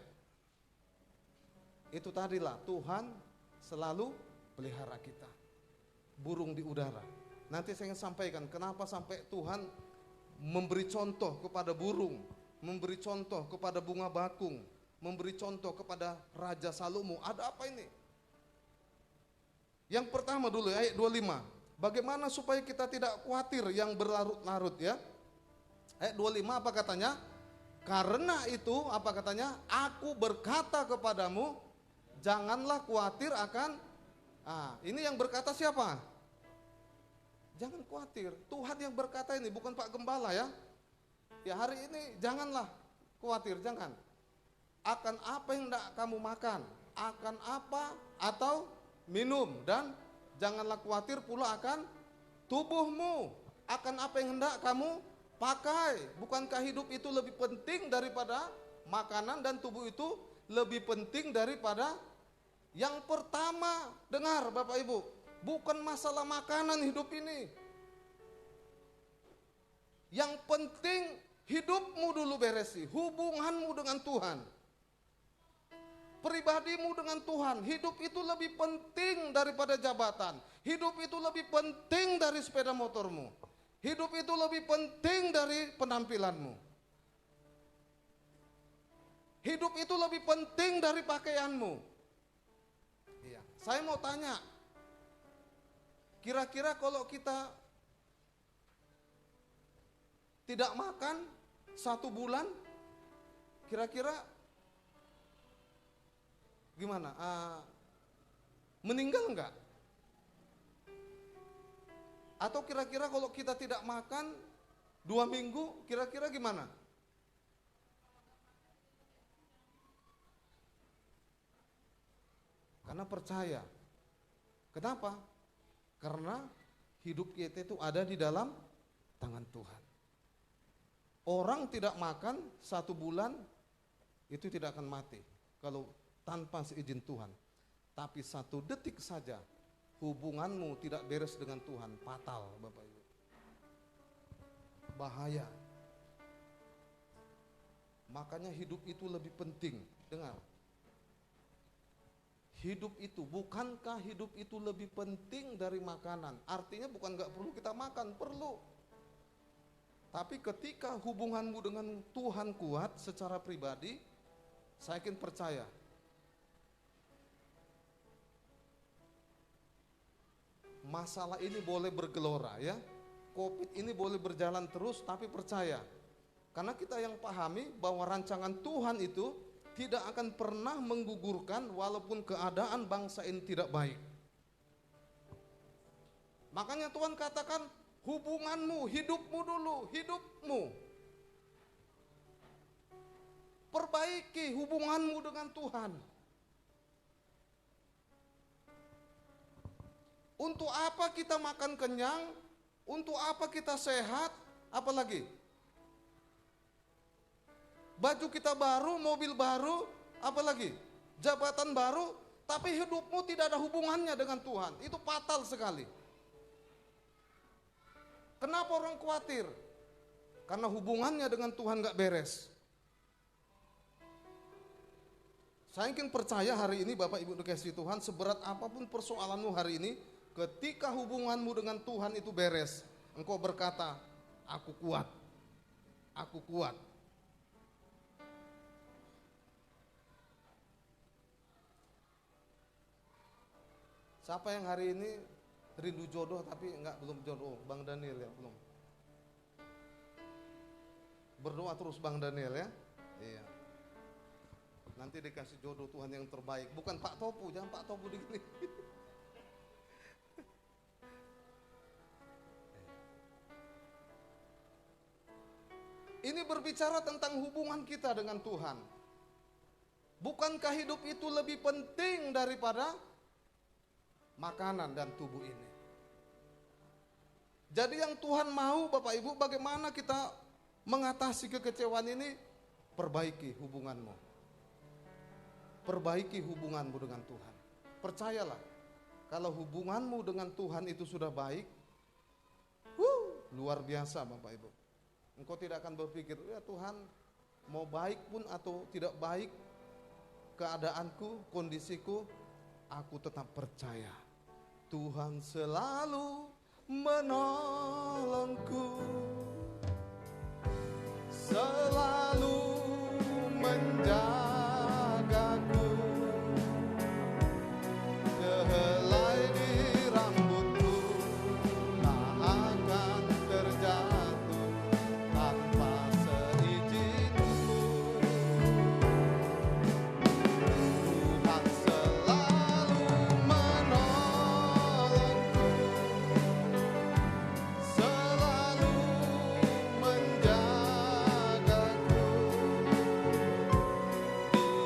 Itu tadilah Tuhan selalu pelihara kita. Burung di udara. Nanti saya ingin sampaikan kenapa sampai Tuhan memberi contoh kepada burung, memberi contoh kepada bunga bakung, memberi contoh kepada Raja Salomo. Ada apa ini? Yang pertama dulu ayat 25. Bagaimana supaya kita tidak khawatir yang berlarut-larut ya? Ayat 25 apa katanya? Karena itu apa katanya? Aku berkata kepadamu, janganlah khawatir akan ini yang berkata siapa? Jangan khawatir. Tuhan yang berkata ini, bukan Pak Gembala ya. Ya hari ini janganlah khawatir, jangan. Akan apa yang hendak kamu makan? Akan apa atau minum? Dan janganlah khawatir pula akan tubuhmu. Akan apa yang hendak kamu pakai? Bukankah hidup itu lebih penting daripada makanan dan tubuh itu lebih penting daripada yang pertama? Dengar Bapak Ibu. Bukan masalah makanan hidup ini. Yang penting hidupmu dulu beresi, hubunganmu dengan Tuhan. Pribadimu dengan Tuhan. Hidup itu lebih penting daripada jabatan. Hidup itu lebih penting dari sepeda motormu. Hidup itu lebih penting dari penampilanmu. Hidup itu lebih penting dari pakaianmu. Iya. Saya mau tanya, kira-kira kalau kita tidak makan 1 bulan, kira-kira gimana? Meninggal enggak? Atau kira-kira kalau kita tidak makan 2 minggu, kira-kira gimana? Karena percaya. Kenapa? Karena hidup kita itu ada di dalam tangan Tuhan. Orang tidak makan 1 bulan itu tidak akan mati. kalau tanpa seizin Tuhan. Tapi 1 detik saja hubunganmu tidak beres dengan Tuhan, fatal Bapak Ibu. Bahaya. Makanya hidup itu lebih penting. Dengar. Hidup itu, bukankah hidup itu lebih penting dari makanan? Artinya bukan gak perlu kita makan, perlu. Tapi ketika hubunganmu dengan Tuhan kuat secara pribadi, saya yakin percaya. Masalah ini boleh bergelora ya. Covid ini boleh berjalan terus, tapi percaya. Karena kita yang pahami bahwa rancangan Tuhan itu tidak akan pernah menggugurkan walaupun keadaan bangsa ini tidak baik. Makanya Tuhan katakan hubunganmu, hidupmu dulu, hidupmu. Perbaiki hubunganmu dengan Tuhan. Untuk apa kita makan kenyang? Untuk apa kita sehat? Apalagi? Baju kita baru, mobil baru, apalagi? Jabatan baru, tapi hidupmu tidak ada hubungannya dengan Tuhan. Itu fatal sekali. Kenapa orang khawatir? Karena hubungannya dengan Tuhan gak beres. Saya ingin percaya hari ini Bapak Ibu dikasihi Tuhan, seberat apapun persoalanmu hari ini, ketika hubunganmu dengan Tuhan itu beres, engkau berkata, aku kuat, aku kuat. Siapa yang hari ini rindu jodoh tapi belum jodoh? Bang Daniel ya, belum. Berdoa terus Bang Daniel ya. Iya. Nanti dikasih jodoh Tuhan yang terbaik. Bukan Pak Topu, jangan Pak Topu digini. Ini berbicara tentang hubungan kita dengan Tuhan. Bukankah hidup itu lebih penting daripada makanan dan tubuh ini? Jadi yang Tuhan mau Bapak Ibu, bagaimana kita mengatasi kekecewaan ini? Perbaiki hubunganmu. Perbaiki hubunganmu dengan Tuhan. Percayalah, kalau hubunganmu dengan Tuhan itu sudah baik, luar biasa Bapak Ibu. Engkau tidak akan berpikir, ya Tuhan mau baik pun atau tidak baik keadaanku, kondisiku, aku tetap percaya Tuhan selalu menolongku, selalu menjagaku, sehelai di rambutku tak akan terjatuh tanpa seizinku. Tuhan selalu menolongku, selalu menjagaku.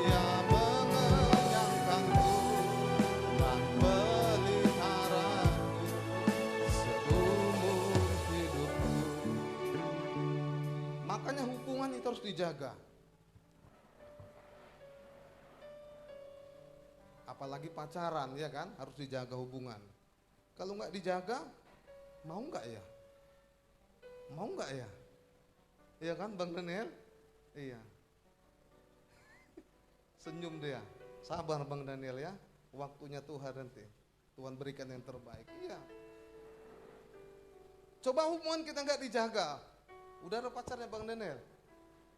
Dia mengenyangkanku dan peliharaku seumur hidupku. Makanya hubungan itu harus dijaga. Apalagi pacaran ya kan, harus dijaga hubungan. Kalau nggak dijaga, mau nggak ya? Mau nggak ya? Iya kan Bang Daniel? Iya. Senyum dia. Sabar Bang Daniel ya. Waktunya Tuhan nanti. Tuhan berikan yang terbaik. Iya. Coba hubungan kita nggak dijaga. Udah ada pacarnya Bang Daniel?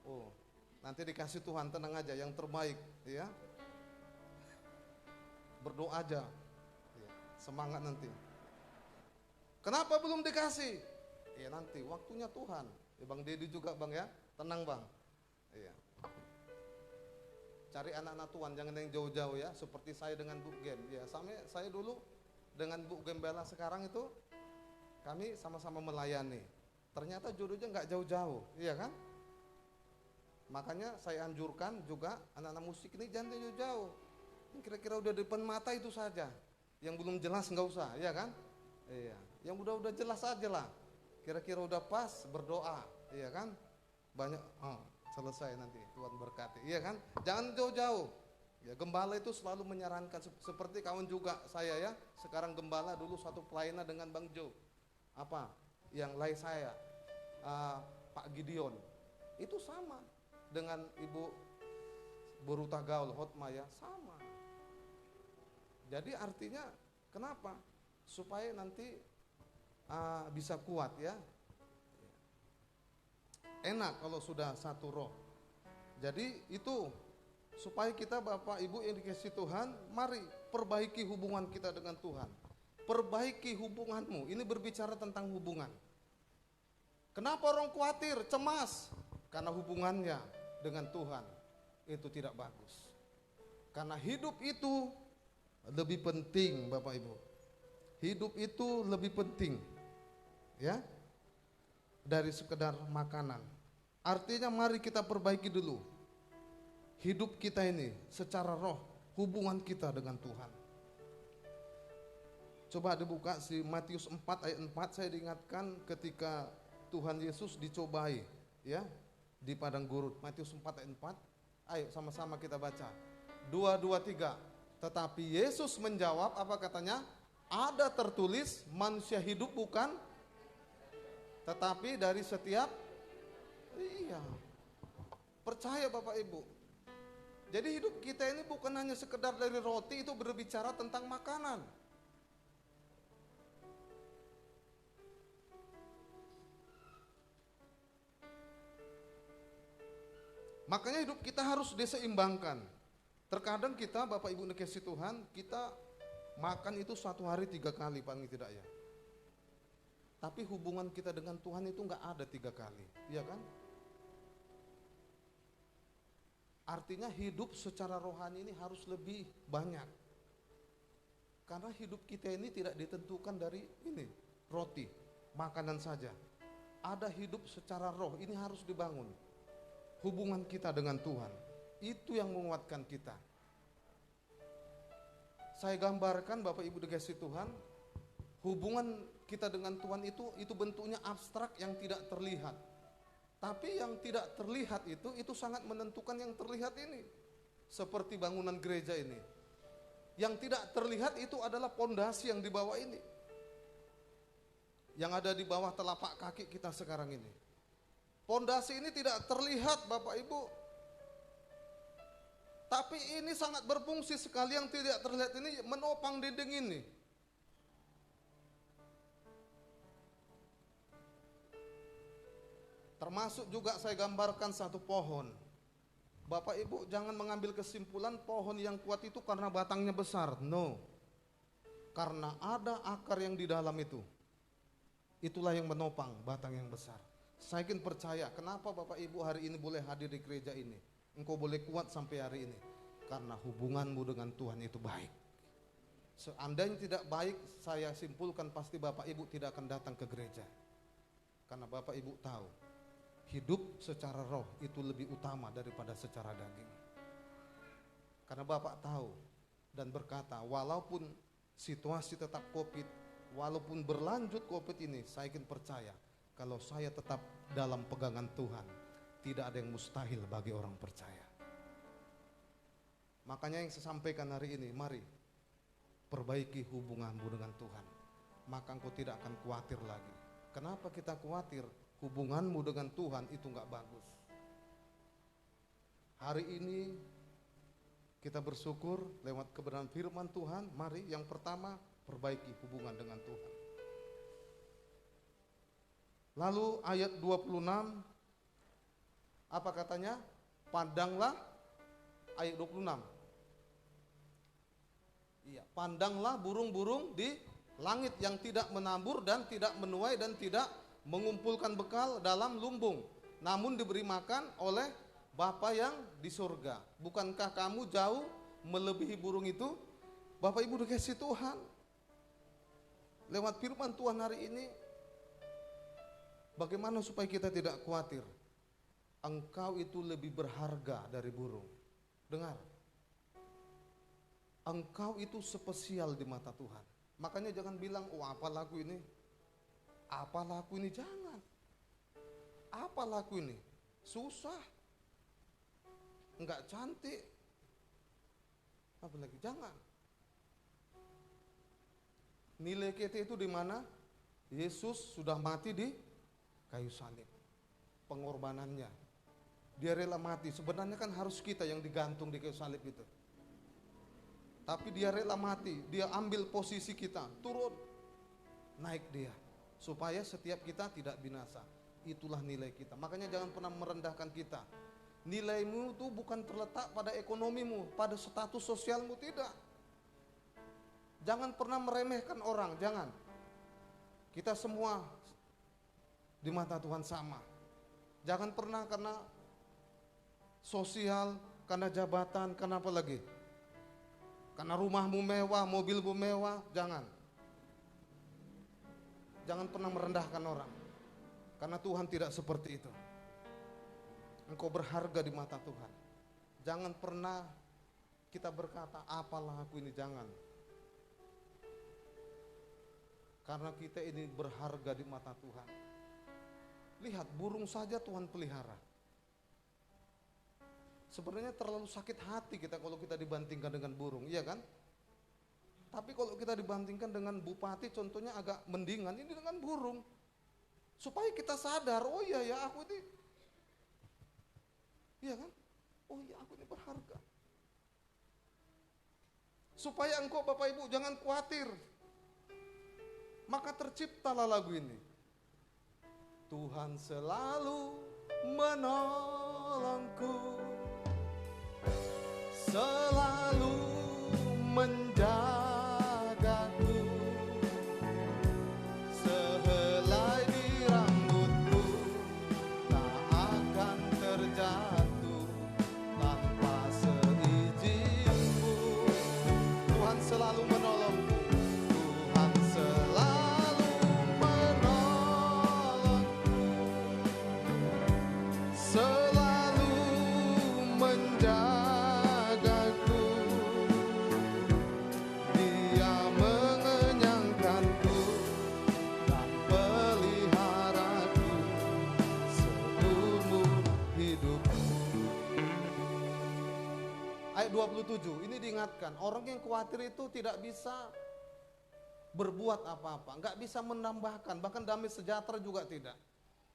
Oh, nanti dikasih Tuhan, tenang aja, yang terbaik, ya. Berdoa aja, ya, semangat nanti. Kenapa belum dikasih? Ya nanti, waktunya Tuhan. Ya, Bang Dedi juga Bang ya, tenang Bang. Iya. Cari anak-anak Tuhan, jangan yang jauh-jauh ya, seperti saya dengan Bu Gem. Ya, saya dulu dengan Bu Gembala sekarang itu, kami sama-sama melayani. Ternyata jodohnya nggak jauh-jauh, iya kan? Makanya saya anjurkan juga anak-anak musik ini jangan jauh-jauh. Kira-kira udah di depan mata itu saja. Yang belum jelas nggak usah, ya kan? Iya. Yang udah jelas aja lah. Kira-kira udah pas, berdoa, iya kan? Banyak, selesai nanti Tuhan berkati, iya kan? Jangan jauh-jauh. Ya, gembala itu selalu menyarankan seperti kawan juga saya ya. Sekarang gembala, dulu satu pelayanan dengan Bang Jo. Apa? Yang lain saya, Pak Gideon. Itu sama dengan Ibu Boruta Gaul Hotma ya, sama. Jadi artinya kenapa? Supaya nanti bisa kuat ya. Enak kalau sudah satu roh. Jadi itu supaya kita Bapak Ibu yang dikasihi Tuhan, mari perbaiki hubungan kita dengan Tuhan. Perbaiki hubunganmu. Ini berbicara tentang hubungan. Kenapa orang khawatir, cemas? Karena hubungannya dengan Tuhan itu tidak bagus. Karena hidup itu lebih penting, Bapak Ibu. Hidup itu lebih penting, ya, dari sekedar makanan. Artinya mari kita perbaiki dulu hidup kita ini secara roh, hubungan kita dengan Tuhan. Coba dibuka si Matius 4 ayat 4, saya diingatkan ketika Tuhan Yesus dicobai ya di padang gurun. Matius 4 ayat 4. Ayo sama-sama kita baca. 2, 2, 3. Tetapi Yesus menjawab, apa katanya? Ada tertulis manusia hidup bukan tetapi dari setiap, iya, percaya Bapak Ibu. Jadi hidup kita ini bukan hanya sekedar dari roti, itu berbicara tentang makanan. Makanya hidup kita harus diseimbangkan. Terkadang kita Bapak Ibu dikasihi Tuhan, kita makan itu satu hari 3 kali paling tidak ya. Tapi hubungan kita dengan Tuhan itu nggak ada 3 kali, iya kan? Artinya hidup secara rohani ini harus lebih banyak. Karena hidup kita ini tidak ditentukan dari ini, roti, makanan saja. Ada hidup secara roh, ini harus dibangun. Hubungan kita dengan Tuhan, itu yang menguatkan kita. Saya gambarkan Bapak Ibu dikasihi Tuhan, hubungan kita dengan Tuhan itu bentuknya abstrak yang tidak terlihat. Tapi yang tidak terlihat itu sangat menentukan yang terlihat ini. Seperti bangunan gereja ini. Yang tidak terlihat itu adalah pondasi yang di bawah ini. Yang ada di bawah telapak kaki kita sekarang ini. Pondasi ini tidak terlihat Bapak Ibu. Tapi ini sangat berfungsi sekali, yang tidak terlihat ini menopang dinding ini. Termasuk juga saya gambarkan satu pohon. Bapak Ibu jangan mengambil kesimpulan pohon yang kuat itu karena batangnya besar. No. Karena ada akar yang di dalam itu. Itulah yang menopang batang yang besar. Saya yakin percaya kenapa Bapak Ibu hari ini boleh hadir di gereja ini. Engkau boleh kuat sampai hari ini. Karena hubunganmu dengan Tuhan itu baik. Seandainya tidak baik, saya simpulkan pasti Bapak Ibu tidak akan datang ke gereja. Karena Bapak Ibu tahu hidup secara roh itu lebih utama daripada secara daging. Karena Bapak tahu dan berkata, walaupun situasi tetap COVID, walaupun berlanjut COVID ini, saya yakin percaya kalau saya tetap dalam pegangan Tuhan, tidak ada yang mustahil bagi orang percaya. Makanya yang saya sampaikan hari ini, mari perbaiki hubunganmu dengan Tuhan, maka engkau tidak akan khawatir lagi. Kenapa kita khawatir? Hubunganmu dengan Tuhan itu gak bagus. Hari ini kita bersyukur lewat kebenaran firman Tuhan. Mari yang pertama perbaiki hubungan dengan Tuhan. Lalu ayat 26, apa katanya? Pandanglah, ayat 26. Iya, pandanglah burung-burung di langit yang tidak menabur dan tidak menuai dan tidak mengumpulkan bekal dalam lumbung, namun diberi makan oleh Bapa yang di surga. Bukankah kamu jauh melebihi burung itu? Bapak Ibu dikasihi Tuhan, lewat firman Tuhan hari ini, bagaimana supaya kita tidak khawatir? Engkau itu lebih berharga dari burung. Dengar, engkau itu spesial di mata Tuhan. Makanya jangan bilang, oh apa lagu ini? Apa laku ini? Jangan. Apa laku ini? Susah. Enggak cantik. Apalagi jangan. Nilai kita itu di mana? Yesus sudah mati di kayu salib. Pengorbanannya. Dia rela mati. Sebenarnya kan harus kita yang digantung di kayu salib itu. Tapi dia rela mati. Dia ambil posisi kita. Turun. Naik dia. Supaya setiap kita tidak binasa. Itulah nilai kita. Makanya jangan pernah merendahkan kita. Nilaimu itu bukan terletak pada ekonomimu, pada status sosialmu, tidak. Jangan pernah meremehkan orang, jangan. Kita semua di mata Tuhan sama. Jangan pernah karena sosial, karena jabatan, karena apa lagi? Karena rumahmu mewah, mobilmu mewah, jangan. Jangan pernah merendahkan orang. Karena Tuhan tidak seperti itu. Engkau berharga di mata Tuhan. Jangan pernah kita berkata, apalah aku ini, jangan. Karena kita ini berharga di mata Tuhan. Lihat, burung saja Tuhan pelihara. Sebenarnya terlalu sakit hati kita kalau kita dibandingkan dengan burung, iya kan? Tapi kalau kita dibandingkan dengan bupati, contohnya agak mendingan, ini dengan burung. Supaya kita sadar, oh iya ya, aku ini, iya kan? Oh iya, aku ini berharga. Supaya engkau Bapak Ibu jangan khawatir. Maka terciptalah lagu ini. Tuhan selalu menolongku, selalu menjagaku, sehelai di rambutku tak akan terjatuh tanpa seizinku. Tuhan selalu menolongku, Tuhan selalu menolongku, selalu menjagaku. Dia mengenyangkanku dan peliharaku seumur hidupku. Ayat 27 ini diingatkan, orang yang khawatir itu tidak bisa berbuat apa-apa, nggak bisa menambahkan, bahkan damai sejahtera juga tidak.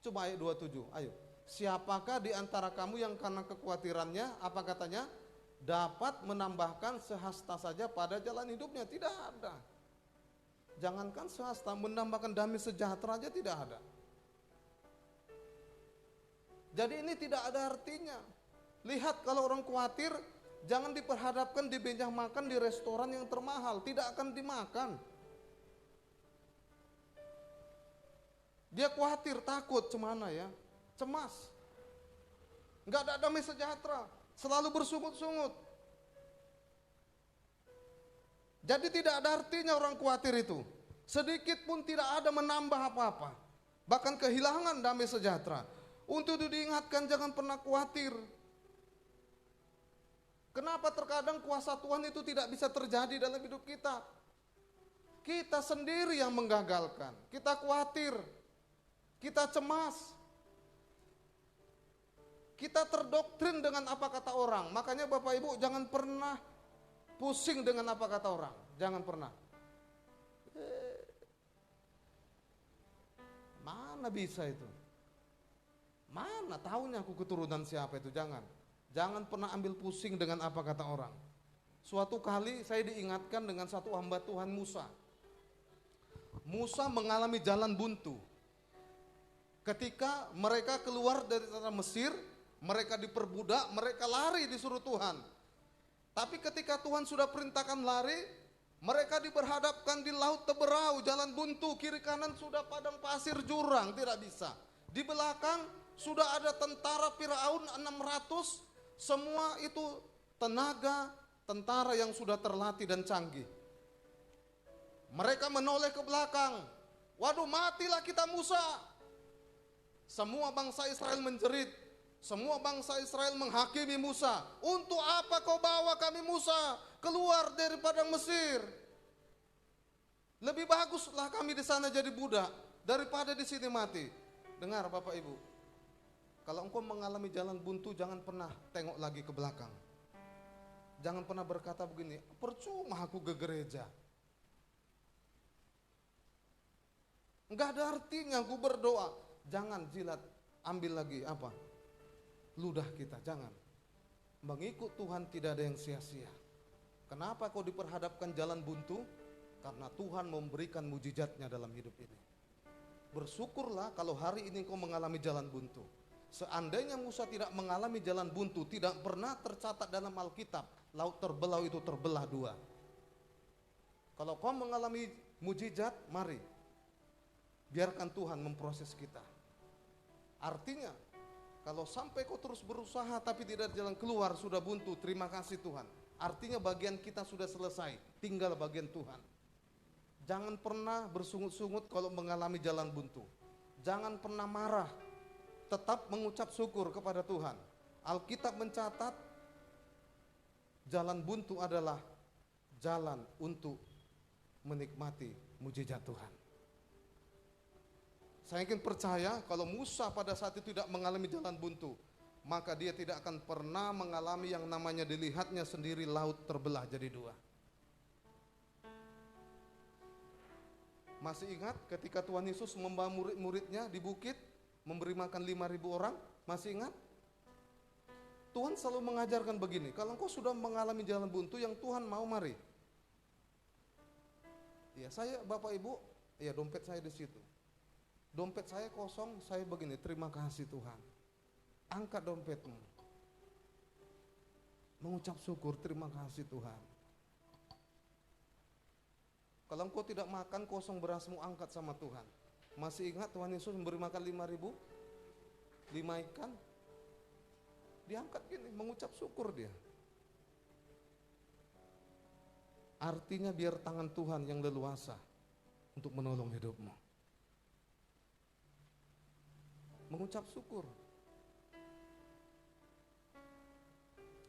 Coba ayat 27, ayo. Siapakah di antara kamu yang karena kekhawatirannya, apa katanya, dapat menambahkan sehasta saja pada jalan hidupnya? Tidak ada. Jangankan sehasta, menambahkan damai sejahtera aja tidak ada. Jadi ini tidak ada artinya. Lihat, kalau orang khawatir, jangan diperhadapkan di meja makan di restoran yang termahal, tidak akan dimakan. Dia khawatir, takut, cemana ya, cemas. Enggak ada damai sejahtera, selalu bersungut-sungut. Jadi tidak ada artinya orang khawatir itu. Sedikit pun tidak ada menambah apa-apa. Bahkan kehilangan damai sejahtera. Untuk itu diingatkan, jangan pernah khawatir. Kenapa terkadang kuasa Tuhan itu tidak bisa terjadi dalam hidup kita? Kita sendiri yang menggagalkan. Kita khawatir. Kita cemas. Kita terdoktrin dengan apa kata orang. Makanya Bapak Ibu jangan pernah pusing dengan apa kata orang. Jangan pernah. Mana bisa itu? Mana tahunya aku keturunan siapa itu? Jangan. Jangan pernah ambil pusing dengan apa kata orang. Suatu kali saya diingatkan dengan satu hamba Tuhan, Musa. Musa mengalami jalan buntu. Ketika mereka keluar dari tanah Mesir, mereka diperbudak, mereka lari disuruh Tuhan. Tapi ketika Tuhan sudah perintahkan lari, mereka diperhadapkan di laut teberau, jalan buntu, kiri kanan sudah padang pasir jurang, tidak bisa. Di belakang sudah ada tentara Firaun 600, semua itu tenaga tentara yang sudah terlatih dan canggih. Mereka menoleh ke belakang, waduh matilah kita Musa. Semua bangsa Israel menjerit, semua bangsa Israel menghakimi Musa. Untuk apa kau bawa kami Musa keluar dari padang Mesir? Lebih baguslah kami di sana jadi budak daripada di sini mati. Dengar Bapak Ibu, kalau engkau mengalami jalan buntu, jangan pernah tengok lagi ke belakang. Jangan pernah berkata begini, percuma aku ke gereja. Enggak ada artinya aku berdoa. Jangan jilat, ambil lagi apa? Ludah kita, jangan. Mengikut Tuhan tidak ada yang sia-sia. Kenapa kau diperhadapkan jalan buntu? Karena Tuhan memberikan mujizatnya dalam hidup ini. Bersyukurlah kalau hari ini kau mengalami jalan buntu. Seandainya Musa tidak mengalami jalan buntu, tidak pernah tercatat dalam Alkitab, laut terbelah itu terbelah dua. Kalau kau mengalami mujizat, mari biarkan Tuhan memproses kita. Artinya, kalau sampai kau terus berusaha tapi tidak ada jalan keluar, sudah buntu, terima kasih Tuhan. Artinya bagian kita sudah selesai, tinggal bagian Tuhan. Jangan pernah bersungut-sungut kalau mengalami jalan buntu. Jangan pernah marah, tetap mengucap syukur kepada Tuhan. Alkitab mencatat jalan buntu adalah jalan untuk menikmati mujizat Tuhan. Saya yakin percaya kalau Musa pada saat itu tidak mengalami jalan buntu, maka dia tidak akan pernah mengalami yang namanya dilihatnya sendiri laut terbelah jadi dua. Masih ingat ketika Tuhan Yesus membawa murid-muridnya di bukit, memberi makan 5.000 orang, masih ingat? Tuhan selalu mengajarkan begini, kalau engkau sudah mengalami jalan buntu yang Tuhan mau, mari. Ya saya Bapak Ibu, ya dompet saya di situ. Dompet saya kosong, saya begini, terima kasih Tuhan. Angkat dompetmu. Mengucap syukur, terima kasih Tuhan. Kalau engkau tidak makan, kosong berasmu, angkat sama Tuhan. Masih ingat Tuhan Yesus memberi makan 5.000? 5 ikan? Diangkat gini, mengucap syukur dia. Artinya biar tangan Tuhan yang leluasa untuk menolong hidupmu. Mengucap syukur.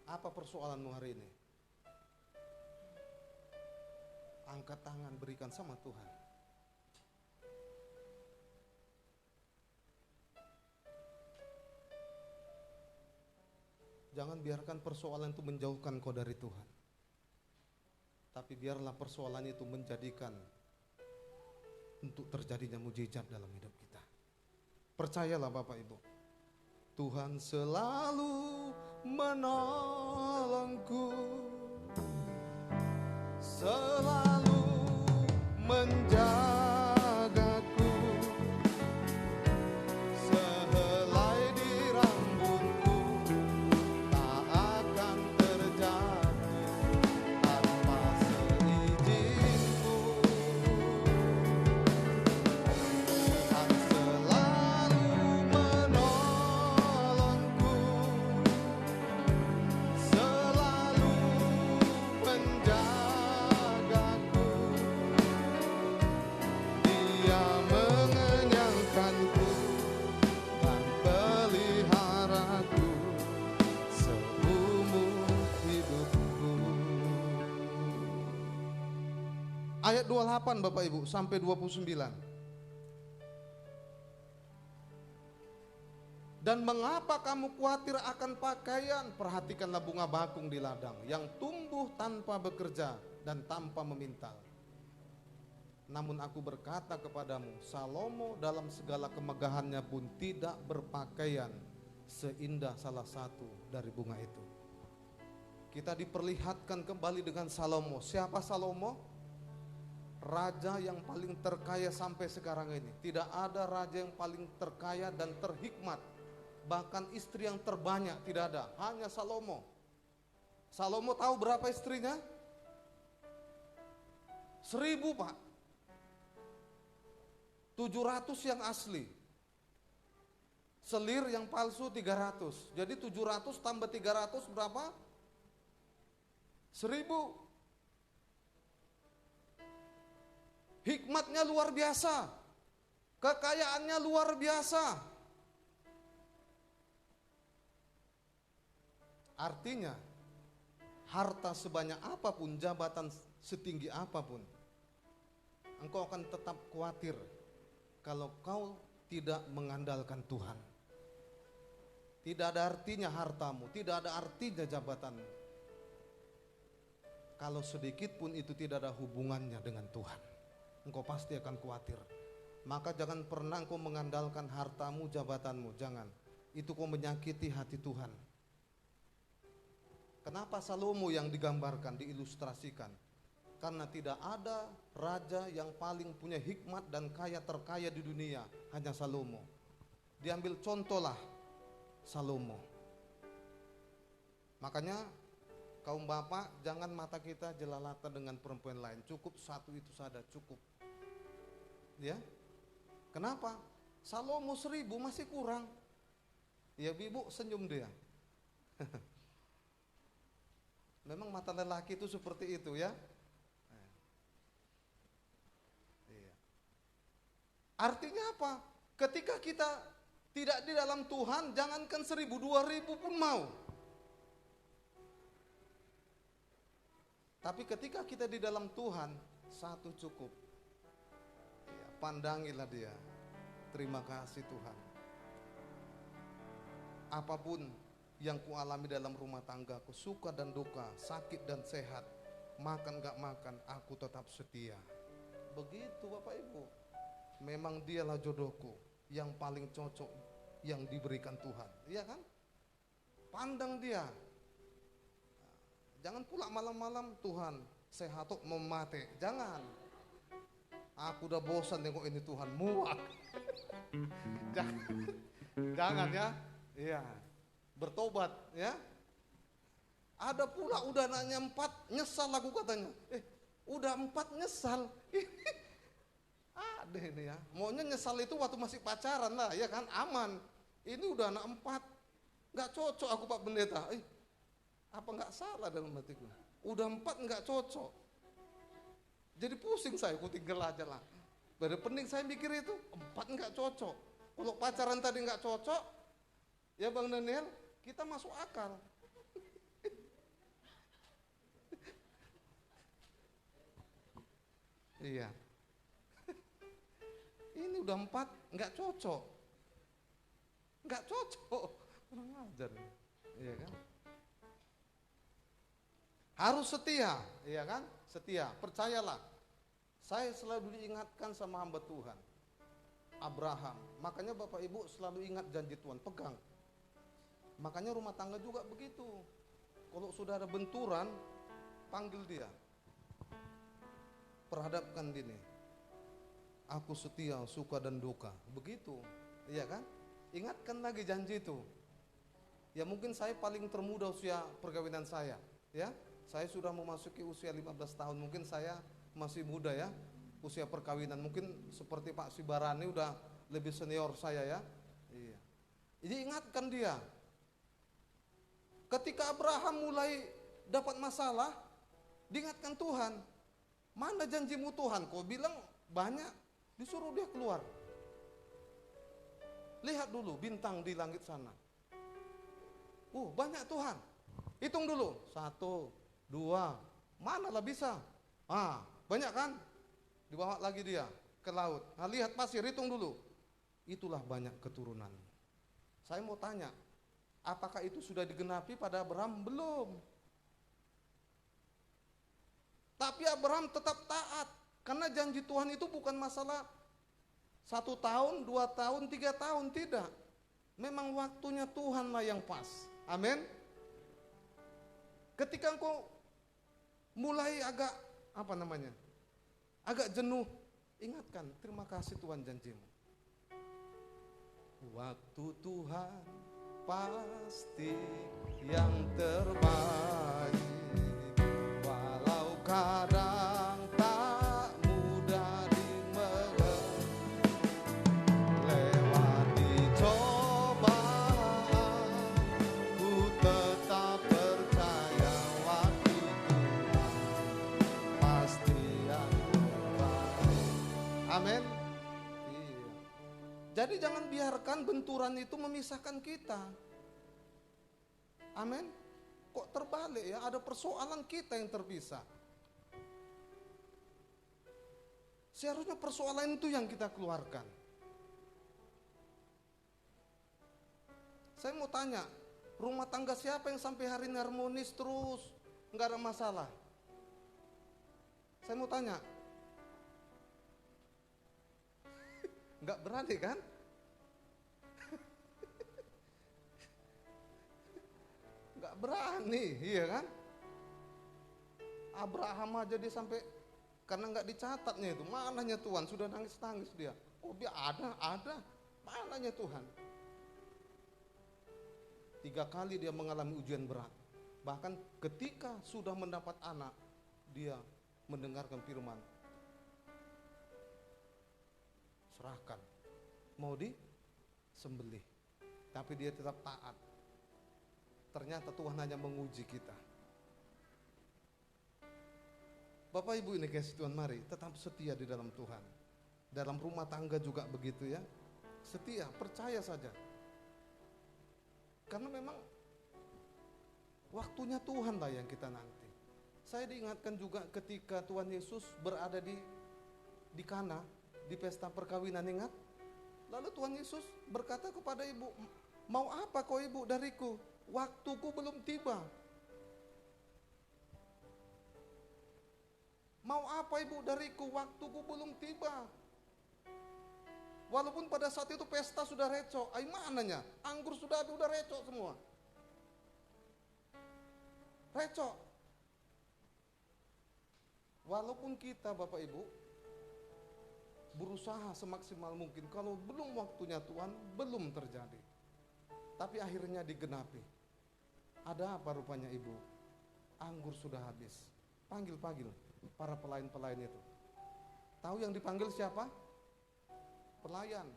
Apa persoalanmu hari ini? Angkat tangan, berikan sama Tuhan. Jangan biarkan persoalan itu menjauhkan kau dari Tuhan. Tapi biarlah persoalan itu menjadikan untuk terjadinya mujizat dalam hidup kita. Percayalah Bapak Ibu, Tuhan selalu menolongku, selalu menjagaku, sehelai di rambutku tak akan terjadi tanpa seizinku. Tuhan selalu menolongku, selalu menjagaku. Dia mengenyangkanku dan peliharaku seumur hidupku. Ayat 28 Bapak Ibu sampai 29. Dan mengapa kamu khawatir akan pakaian? Perhatikanlah bunga bakung di ladang yang tumbuh tanpa bekerja dan tanpa memintal. Namun aku berkata kepadamu, Salomo dalam segala kemegahannya pun tidak berpakaian seindah salah satu dari bunga itu. Kita diperlihatkan kembali dengan Salomo. Siapa Salomo? Raja yang paling terkaya sampai sekarang ini. Tidak ada raja yang paling terkaya dan terhikmat. Bahkan istri yang terbanyak tidak ada, hanya Salomo. Salomo tahu berapa istrinya? 1.000 Pak. 700 yang asli. Selir yang palsu 300. Jadi 700 tambah 300 berapa? 1.000. Hikmatnya luar biasa. Kekayaannya luar biasa. Artinya, harta sebanyak apapun, jabatan setinggi apapun, engkau akan tetap khawatir kalau kau tidak mengandalkan Tuhan. Tidak ada artinya hartamu, tidak ada artinya jabatanmu. kalau sedikit pun itu tidak ada hubungannya dengan Tuhan, engkau pasti akan khawatir. Maka jangan pernah engkau mengandalkan hartamu, jabatanmu, jangan. Itu kau menyakiti hati Tuhan. Kenapa Salomo yang digambarkan, diilustrasikan? Karena tidak ada raja yang paling punya hikmat dan kaya terkaya di dunia, hanya Salomo. Diambil contohlah Salomo. Makanya kaum bapak, jangan mata kita jelalatan dengan perempuan lain. Cukup satu itu saja, cukup. Ya, kenapa? Salomo 1000 masih kurang. Ya ibu senyum dia. Memang mata lelaki itu seperti itu ya. Artinya apa? Ketika kita tidak di dalam Tuhan, jangankan 1000, 2000 pun mau. Tapi ketika kita di dalam Tuhan, satu cukup. Ya, pandangilah dia. Terima kasih Tuhan. Apapun yang kualami dalam rumah tanggaku, suka dan duka, sakit dan sehat, makan gak makan, aku tetap setia. Begitu Bapak Ibu. Memang dialah jodohku yang paling cocok yang diberikan Tuhan, iya kan? Pandang dia. Jangan pula malam-malam Tuhan sehat kok mau mati, jangan. Aku udah bosan nengok ini Tuhan, muak. Jangan ya, iya. Bertobat ya. Ada pula udah nanya 4 nyesal aku katanya. Udah 4 nyesal. Ada ini ya. Maunya nyesal itu waktu masih pacaran lah, ya kan, aman. Ini udah anak 4, nggak cocok aku Pak Pendeta. Apa nggak salah dalam hatiku? Udah 4 nggak cocok. Jadi pusing saya, aku tinggal aja lah. Dari pening saya mikir itu 4 nggak cocok. Kalau pacaran tadi nggak cocok, ya Bang Daniel, kita masuk akal. Iya. Ini udah 4 nggak cocok, kurang ajar, iya kan? Harus setia, iya kan? Setia, percayalah. Saya selalu diingatkan sama hamba Tuhan, Abraham. Makanya Bapak Ibu selalu ingat janji Tuhan, pegang. Makanya rumah tangga juga begitu. Kalau sudah ada benturan, panggil dia, perhadapkan dini. Aku setia, suka dan duka. Begitu, iya kan? Ingatkan lagi janji itu. Ya mungkin saya paling termuda usia perkawinan saya, ya. Saya sudah memasuki usia 15 tahun, mungkin saya masih muda ya, usia perkawinan. Mungkin seperti Pak Sibarani udah lebih senior saya ya. Iya. Jadi ingatkan dia. Ketika Abraham mulai dapat masalah, diingatkan Tuhan. Mana janjimu Tuhan? Kau bilang banyak. Disuruh dia keluar. Lihat dulu bintang di langit sana. Banyak Tuhan. Hitung dulu. 1, 2. Manalah bisa. Banyak kan? Dibawa lagi dia ke laut. Nah, lihat pasir, hitung dulu. Itulah banyak keturunan. Saya mau tanya, apakah itu sudah digenapi pada Abraham? Belum. Tapi Abraham tetap taat. Karena janji Tuhan itu bukan masalah 1 tahun, 2 tahun, 3 tahun, tidak. Memang waktunya Tuhanlah yang pas. Amin. Ketika engkau mulai agak agak jenuh, ingatkan, terima kasih Tuhan janjimu. Waktu Tuhan pasti yang terbaik, walau kadang amin. Iya. Jadi jangan biarkan benturan itu memisahkan kita. Amin. Kok terbalik ya, ada persoalan kita yang terpisah. Seharusnya persoalan itu yang kita keluarkan. Saya mau tanya, rumah tangga siapa yang sampai hari ini harmonis terus, nggak ada masalah? Saya mau tanya, nggak berani kan? Nggak berani, iya kan? Abraham aja dia sampai, karena nggak dicatatnya itu, mananya Tuhan, sudah nangis-nangis dia. Oh dia ada, mananya Tuhan. 3 kali dia mengalami ujian berat. Bahkan ketika sudah mendapat anak, dia mendengarkan firman, serahkan, mau disembelih. Tapi dia tetap taat. Ternyata Tuhan hanya menguji kita. Bapak Ibu ini kasih Tuhan, mari tetap setia di dalam Tuhan. Dalam rumah tangga juga begitu ya. Setia, percaya saja. Karena memang waktunya Tuhan lah yang kita nanti. Saya diingatkan juga ketika Tuhan Yesus berada di Kana, di pesta perkawinan, ingat? Lalu Tuhan Yesus berkata kepada ibu, mau apa kau ibu dariku? Waktuku belum tiba. Mau apa ibu dariku? Waktuku belum tiba. Walaupun pada saat itu pesta sudah recok, ay mananya? Anggur sudah habis, udah recok semua. Recok. Walaupun kita Bapak Ibu berusaha semaksimal mungkin, kalau belum waktunya Tuhan, belum terjadi. Tapi akhirnya digenapi. Ada apa rupanya ibu? Anggur sudah habis. Panggil para pelayan-pelayan itu. Tahu yang dipanggil siapa? Pelayan.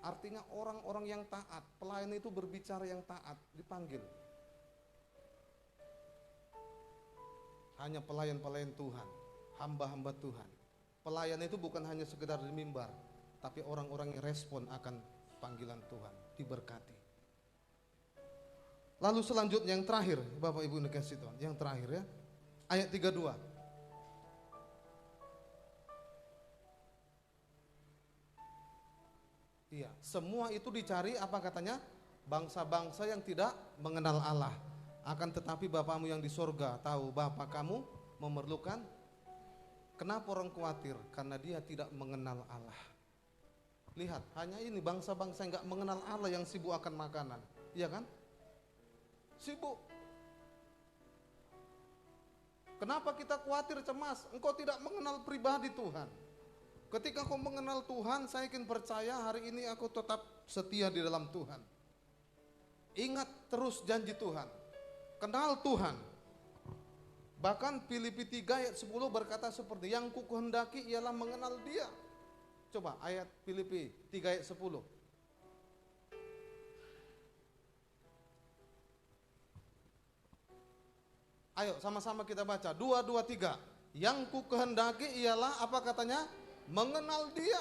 Artinya orang-orang yang taat. Pelayan itu berbicara yang taat, dipanggil. Hanya pelayan-pelayan Tuhan, hamba-hamba Tuhan. Pelayan itu bukan hanya sekedar di mimbar, tapi orang-orang yang respon akan panggilan Tuhan, diberkati. Lalu selanjutnya yang terakhir, Bapak Ibu dikasih Tuhan, yang terakhir ya, ayat 32. Iya, semua itu dicari apa katanya? Bangsa-bangsa yang tidak mengenal Allah. Akan tetapi Bapamu yang di sorga tahu bahwa kamu memerlukan. Kenapa orang khawatir? Karena dia tidak mengenal Allah. Lihat, hanya ini bangsa-bangsa yang gak mengenal Allah yang sibuk akan makanan. Iya kan? Sibuk. Kenapa kita khawatir, cemas? Engkau tidak mengenal pribadi Tuhan. Ketika kau mengenal Tuhan, saya yakin percaya hari ini aku tetap setia di dalam Tuhan. Ingat terus janji Tuhan. Kenal Tuhan. Bahkan Filipi 3 ayat 10 berkata seperti, yang ku kehendaki ialah mengenal Dia. Coba ayat Filipi 3 ayat 10. Ayo sama-sama kita baca. 2, 2, 3. Yang ku kehendaki ialah apa katanya? Mengenal Dia.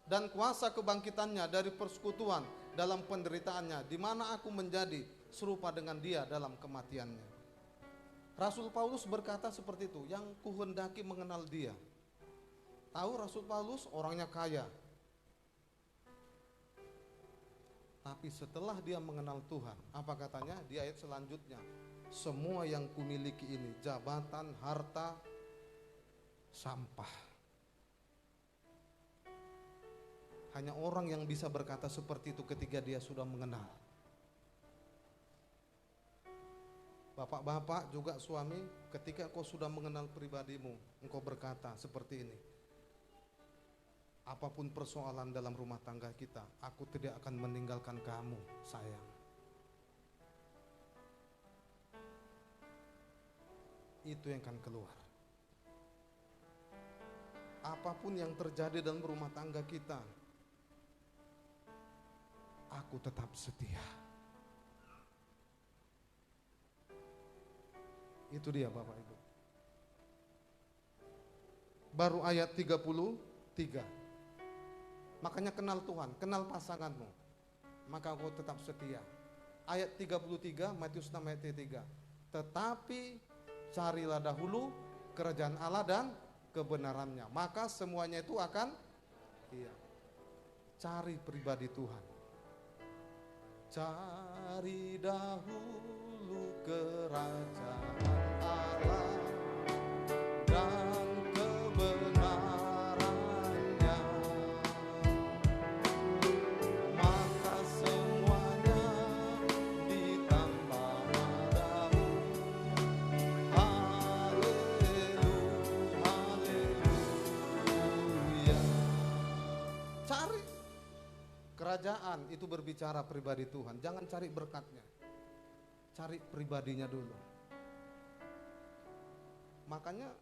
Dan kuasa kebangkitannya dari persekutuan dalam penderitaannya, di mana aku menjadi serupa dengan Dia dalam kematiannya. Rasul Paulus berkata seperti itu, yang kuhendaki mengenal Dia. Tahu Rasul Paulus orangnya kaya. Tapi setelah dia mengenal Tuhan, apa katanya di ayat selanjutnya? Semua yang kumiliki ini, jabatan, harta, sampah. Hanya orang yang bisa berkata seperti itu ketika dia sudah mengenal. Bapak-bapak juga suami, ketika kau sudah mengenal pribadimu, engkau berkata seperti ini. Apapun persoalan dalam rumah tangga kita, aku tidak akan meninggalkan kamu, sayang. Itu yang akan keluar. Apapun yang terjadi dalam rumah tangga kita, aku tetap setia. Itu dia Bapak Ibu. Baru ayat 33. Makanya kenal Tuhan, kenal pasanganmu, maka kau tetap setia. Ayat 33, Matius 6 ayat 3. Tetapi carilah dahulu kerajaan Allah dan kebenarannya, maka semuanya itu akan cari pribadi Tuhan. Cari dahulu kerajaan Allah kerajaan itu berbicara pribadi Tuhan. Jangan cari berkatnya, cari pribadinya dulu. Makanya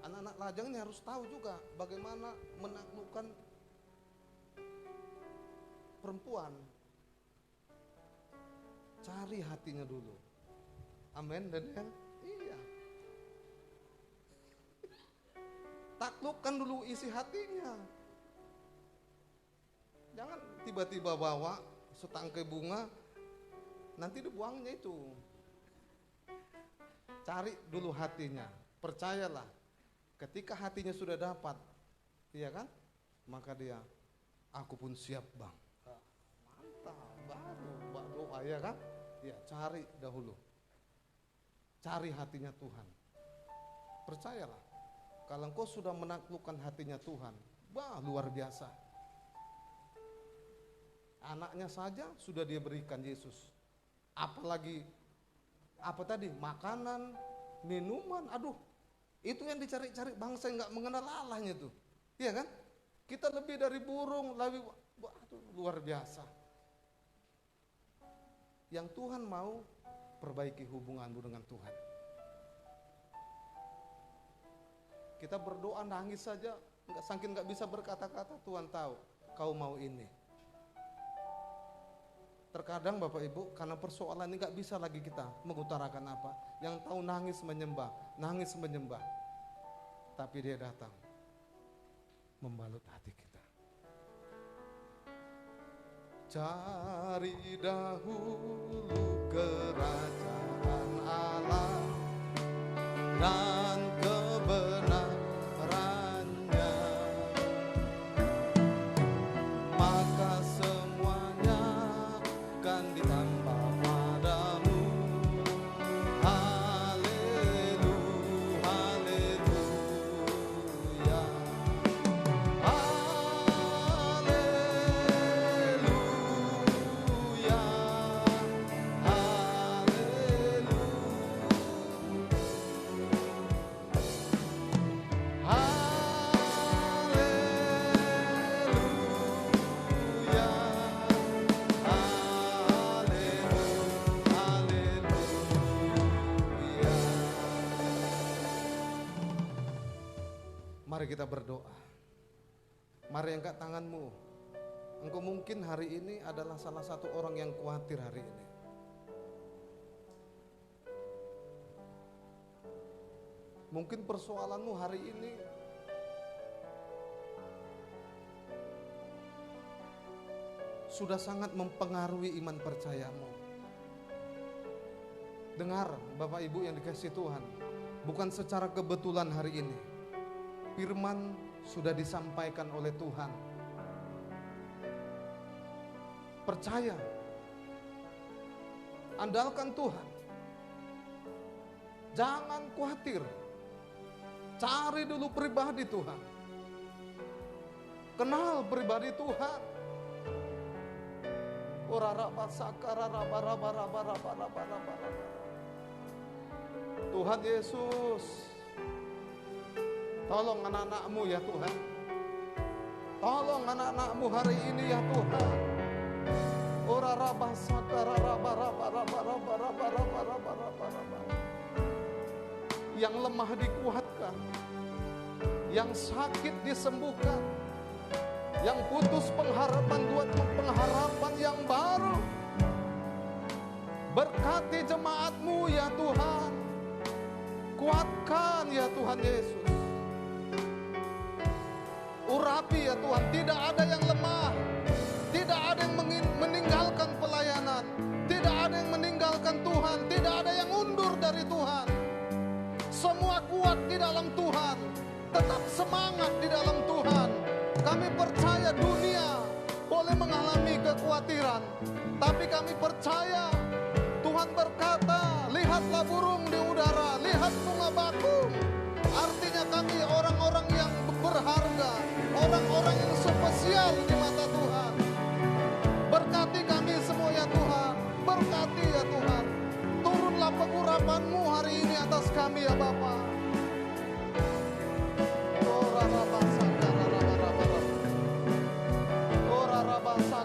anak-anak lajang ini harus tahu juga bagaimana menaklukkan perempuan. Cari hatinya dulu. Amin, Daniel? Iya. Taklukkan dulu isi hatinya. Jangan tiba-tiba bawa setangkai bunga, nanti dibuangnya itu. Cari dulu hatinya. Percayalah, ketika hatinya sudah dapat, iya kan? Maka dia, aku pun siap bang. Mantap, baru doa, ya kan? Ya, cari dahulu. Cari hatinya Tuhan. Percayalah, kalau engkau sudah menaklukkan hatinya Tuhan, wah luar biasa. Anaknya saja sudah dia berikan Yesus. Apalagi apa tadi? Makanan, minuman. Aduh, itu yang dicari-cari bangsa yang nggak mengenal Allahnya tuh. Iya kan? Kita lebih dari burung, lebih aduh, luar biasa. Yang Tuhan mau perbaiki hubunganmu dengan Tuhan. Kita berdoa nangis saja, saking nggak bisa berkata-kata, Tuhan tahu kau mau ini. Terkadang Bapak Ibu, karena persoalan ini gak bisa lagi kita mengutarakan apa. Yang tahu nangis menyembah. Tapi dia datang membalut hati kita. Cari dahulu kerajaan Allah dan kebenarannya, maka semuanya akan ditambah padamu. Haleluya, haleluya, haleluya, Mari kita berdoa. Mari angkat tanganmu. Engkau mungkin hari ini adalah salah satu orang yang khawatir hari ini. Mungkin persoalanmu hari ini sudah sangat mempengaruhi iman percayamu. Dengar Bapak Ibu yang dikasihi Tuhan, bukan secara kebetulan hari ini firman sudah disampaikan oleh Tuhan. Percaya, andalkan Tuhan, jangan khawatir. Cari dulu pribadi Tuhan, kenal pribadi Tuhan. Tuhan Yesus, tolong anak-anak-Mu ya Tuhan. Tolong anak-anak-Mu hari ini ya Tuhan. Yang lemah dikuatkan, yang sakit disembuhkan, yang putus pengharapan buat pengharapan yang baru. Berkati jemaat-Mu ya Tuhan. Kuatkan ya Tuhan Yesus. Urapi ya Tuhan, tidak ada yang lemah, tidak ada yang meninggalkan pelayanan, tidak ada yang meninggalkan Tuhan, tidak ada yang undur dari Tuhan. Semua kuat di dalam Tuhan, tetap semangat di dalam Tuhan. Kami percaya dunia boleh mengalami kekhawatiran, tapi kami percaya Tuhan berkata, lihatlah burung di udara, lihat bunga bakung. Artinya kami orang-orang yang berharga, orang-orang yang spesial di mata Tuhan. Berkati kami semua ya Tuhan, berkati ya Tuhan. Turunlah pengurapan-Mu hari ini atas kami ya Bapa. Ora rabasa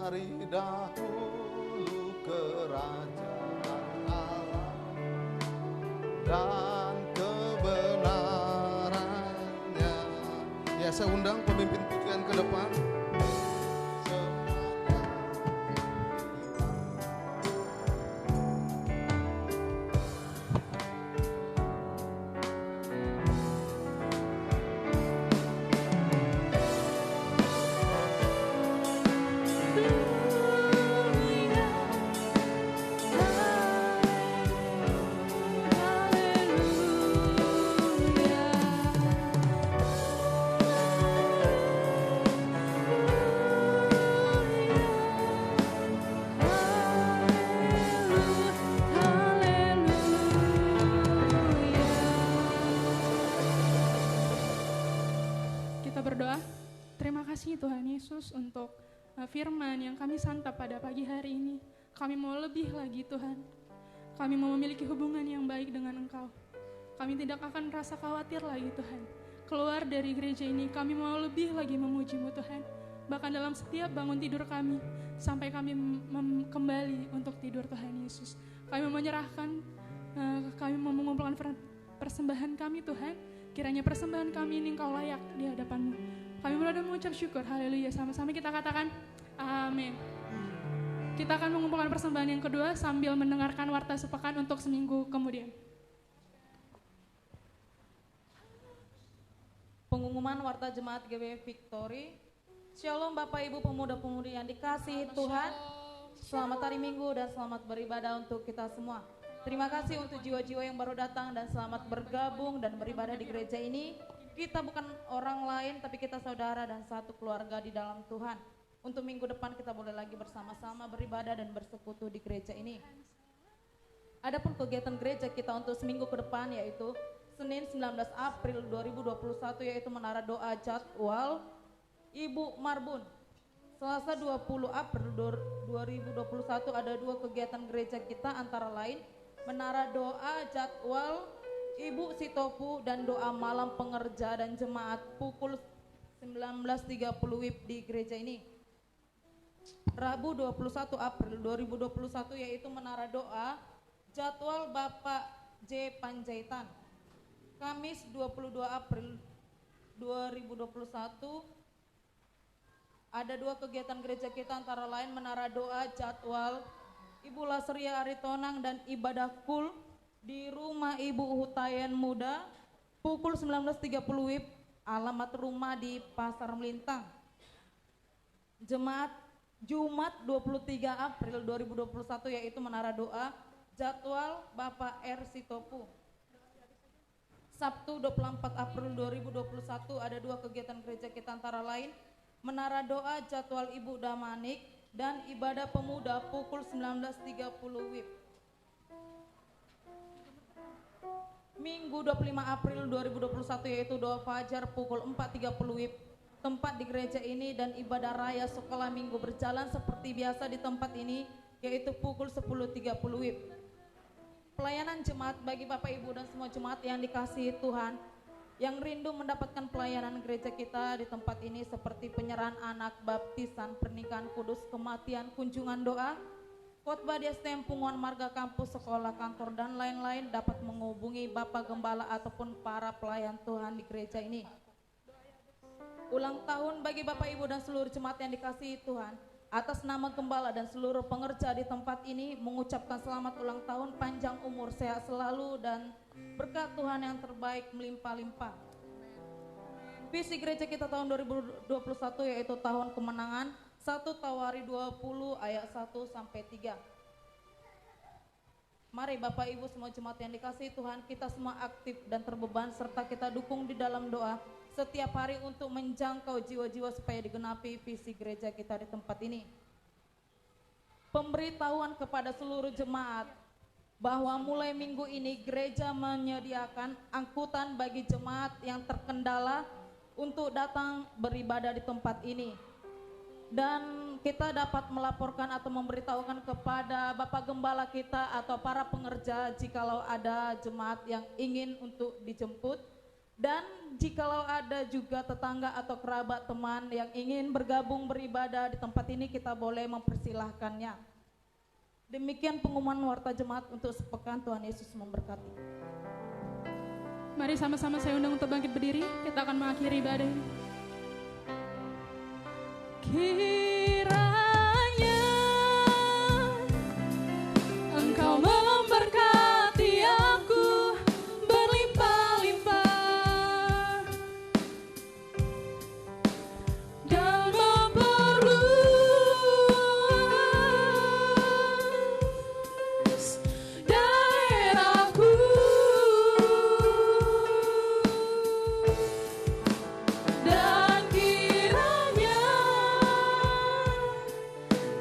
dari dahulu kerajaan Allah dan kebenarannya. Ya, saya undang pemimpin pujian ke depan. Kita berdoa. Terima kasih Tuhan Yesus untuk firman yang kami santap pada pagi hari ini. Kami mau lebih lagi Tuhan. Kami mau memiliki hubungan yang baik dengan Engkau. Kami tidak akan merasa khawatir lagi Tuhan. Keluar dari gereja ini kami mau lebih lagi memuji-Mu Tuhan. Bahkan dalam setiap bangun tidur kami, sampai kami kembali untuk tidur Tuhan Yesus. Kami menyerahkan, kami mau mengumpulkan persembahan kami Tuhan. Kiranya persembahan kami ini Engkau layak di hadapan-Mu. Kami berdoa dan mengucap syukur. Haleluya. Sama-sama kita katakan amin. Kita akan mengumpulkan persembahan yang kedua sambil mendengarkan warta sepekan untuk seminggu kemudian. Pengumuman warta jemaat GBI Victory. Shalom Bapak Ibu pemuda-pemudi yang dikasihi Tuhan. Selamat hari Minggu dan selamat beribadah untuk kita semua. Terima kasih untuk jiwa-jiwa yang baru datang dan selamat bergabung dan beribadah di gereja ini. Kita bukan orang lain tapi kita saudara dan satu keluarga di dalam Tuhan. Untuk minggu depan kita boleh lagi bersama-sama beribadah dan bersekutu di gereja ini. Adapun kegiatan gereja kita untuk seminggu ke depan yaitu Senin 19 April 2021 yaitu menara doa jadwal Ibu Marbun. Selasa 20 April 2021 ada dua kegiatan gereja kita antara lain menara doa jadwal Ibu Sitopu dan doa malam pengerja dan jemaat pukul 19.30 WIB di gereja ini. Rabu 21 April 2021 yaitu menara doa jadwal Bapak J. Panjaitan. Kamis 22 April 2021 ada dua kegiatan gereja kita antara lain menara doa jadwal Ibu Lasria Aritonang dan ibadah full di rumah Ibu Hutayan Muda pukul 19.30 WIB, alamat rumah di Pasar Melintang. Jemaat Jumat 23 April 2021 yaitu menara doa jadwal Bapak R. Sitopu. Sabtu 24 April 2021 ada dua kegiatan gereja kita antara lain menara doa jadwal Ibu Damanik dan ibadah pemuda pukul 19.30 WIB. Minggu 25 April 2021 yaitu doa fajar pukul 4.30 WIB. Tempat di gereja ini dan ibadah raya sekolah minggu berjalan seperti biasa di tempat ini yaitu pukul 10.30 WIB. Pelayanan jemaat bagi Bapak Ibu dan semua jemaat yang dikasihi Tuhan yang rindu mendapatkan pelayanan gereja kita di tempat ini seperti penyerahan anak, baptisan, pernikahan kudus, kematian, kunjungan doa, khotbah di STM Punguan Marga Kampus, sekolah, kantor, dan lain-lain dapat menghubungi Bapak Gembala ataupun para pelayan Tuhan di gereja ini. Ulang tahun bagi Bapak Ibu dan seluruh jemaat yang dikasihi Tuhan, atas nama Gembala dan seluruh pengerja di tempat ini mengucapkan selamat ulang tahun, panjang umur, sehat selalu, dan berkat Tuhan yang terbaik melimpah-limpah. Visi gereja kita tahun 2021 yaitu tahun kemenangan 1 Tawari 20 ayat 1 sampai 3. Mari Bapak Ibu semua jemaat yang dikasihi Tuhan, kita semua aktif dan terbeban serta kita dukung di dalam doa setiap hari untuk menjangkau jiwa-jiwa supaya digenapi visi gereja kita di tempat ini. Pemberitahuan kepada seluruh jemaat bahwa mulai minggu ini gereja menyediakan angkutan bagi jemaat yang terkendala untuk datang beribadah di tempat ini. Dan kita dapat melaporkan atau memberitahukan kepada Bapak Gembala kita atau para pengerja jikalau ada jemaat yang ingin untuk dijemput Dan jikalau ada juga tetangga atau kerabat teman yang ingin bergabung beribadah di tempat ini, kita boleh mempersilahkannya. Demikian pengumuman warta jemaat untuk sepekan. Tuhan Yesus memberkati. Mari sama-sama saya undang untuk bangkit berdiri. Kita akan mengakhiri ibadah ini. Kiranya Engkau memberkati aku berlimpah-limpah dan memperluas daerahku, dan kiranya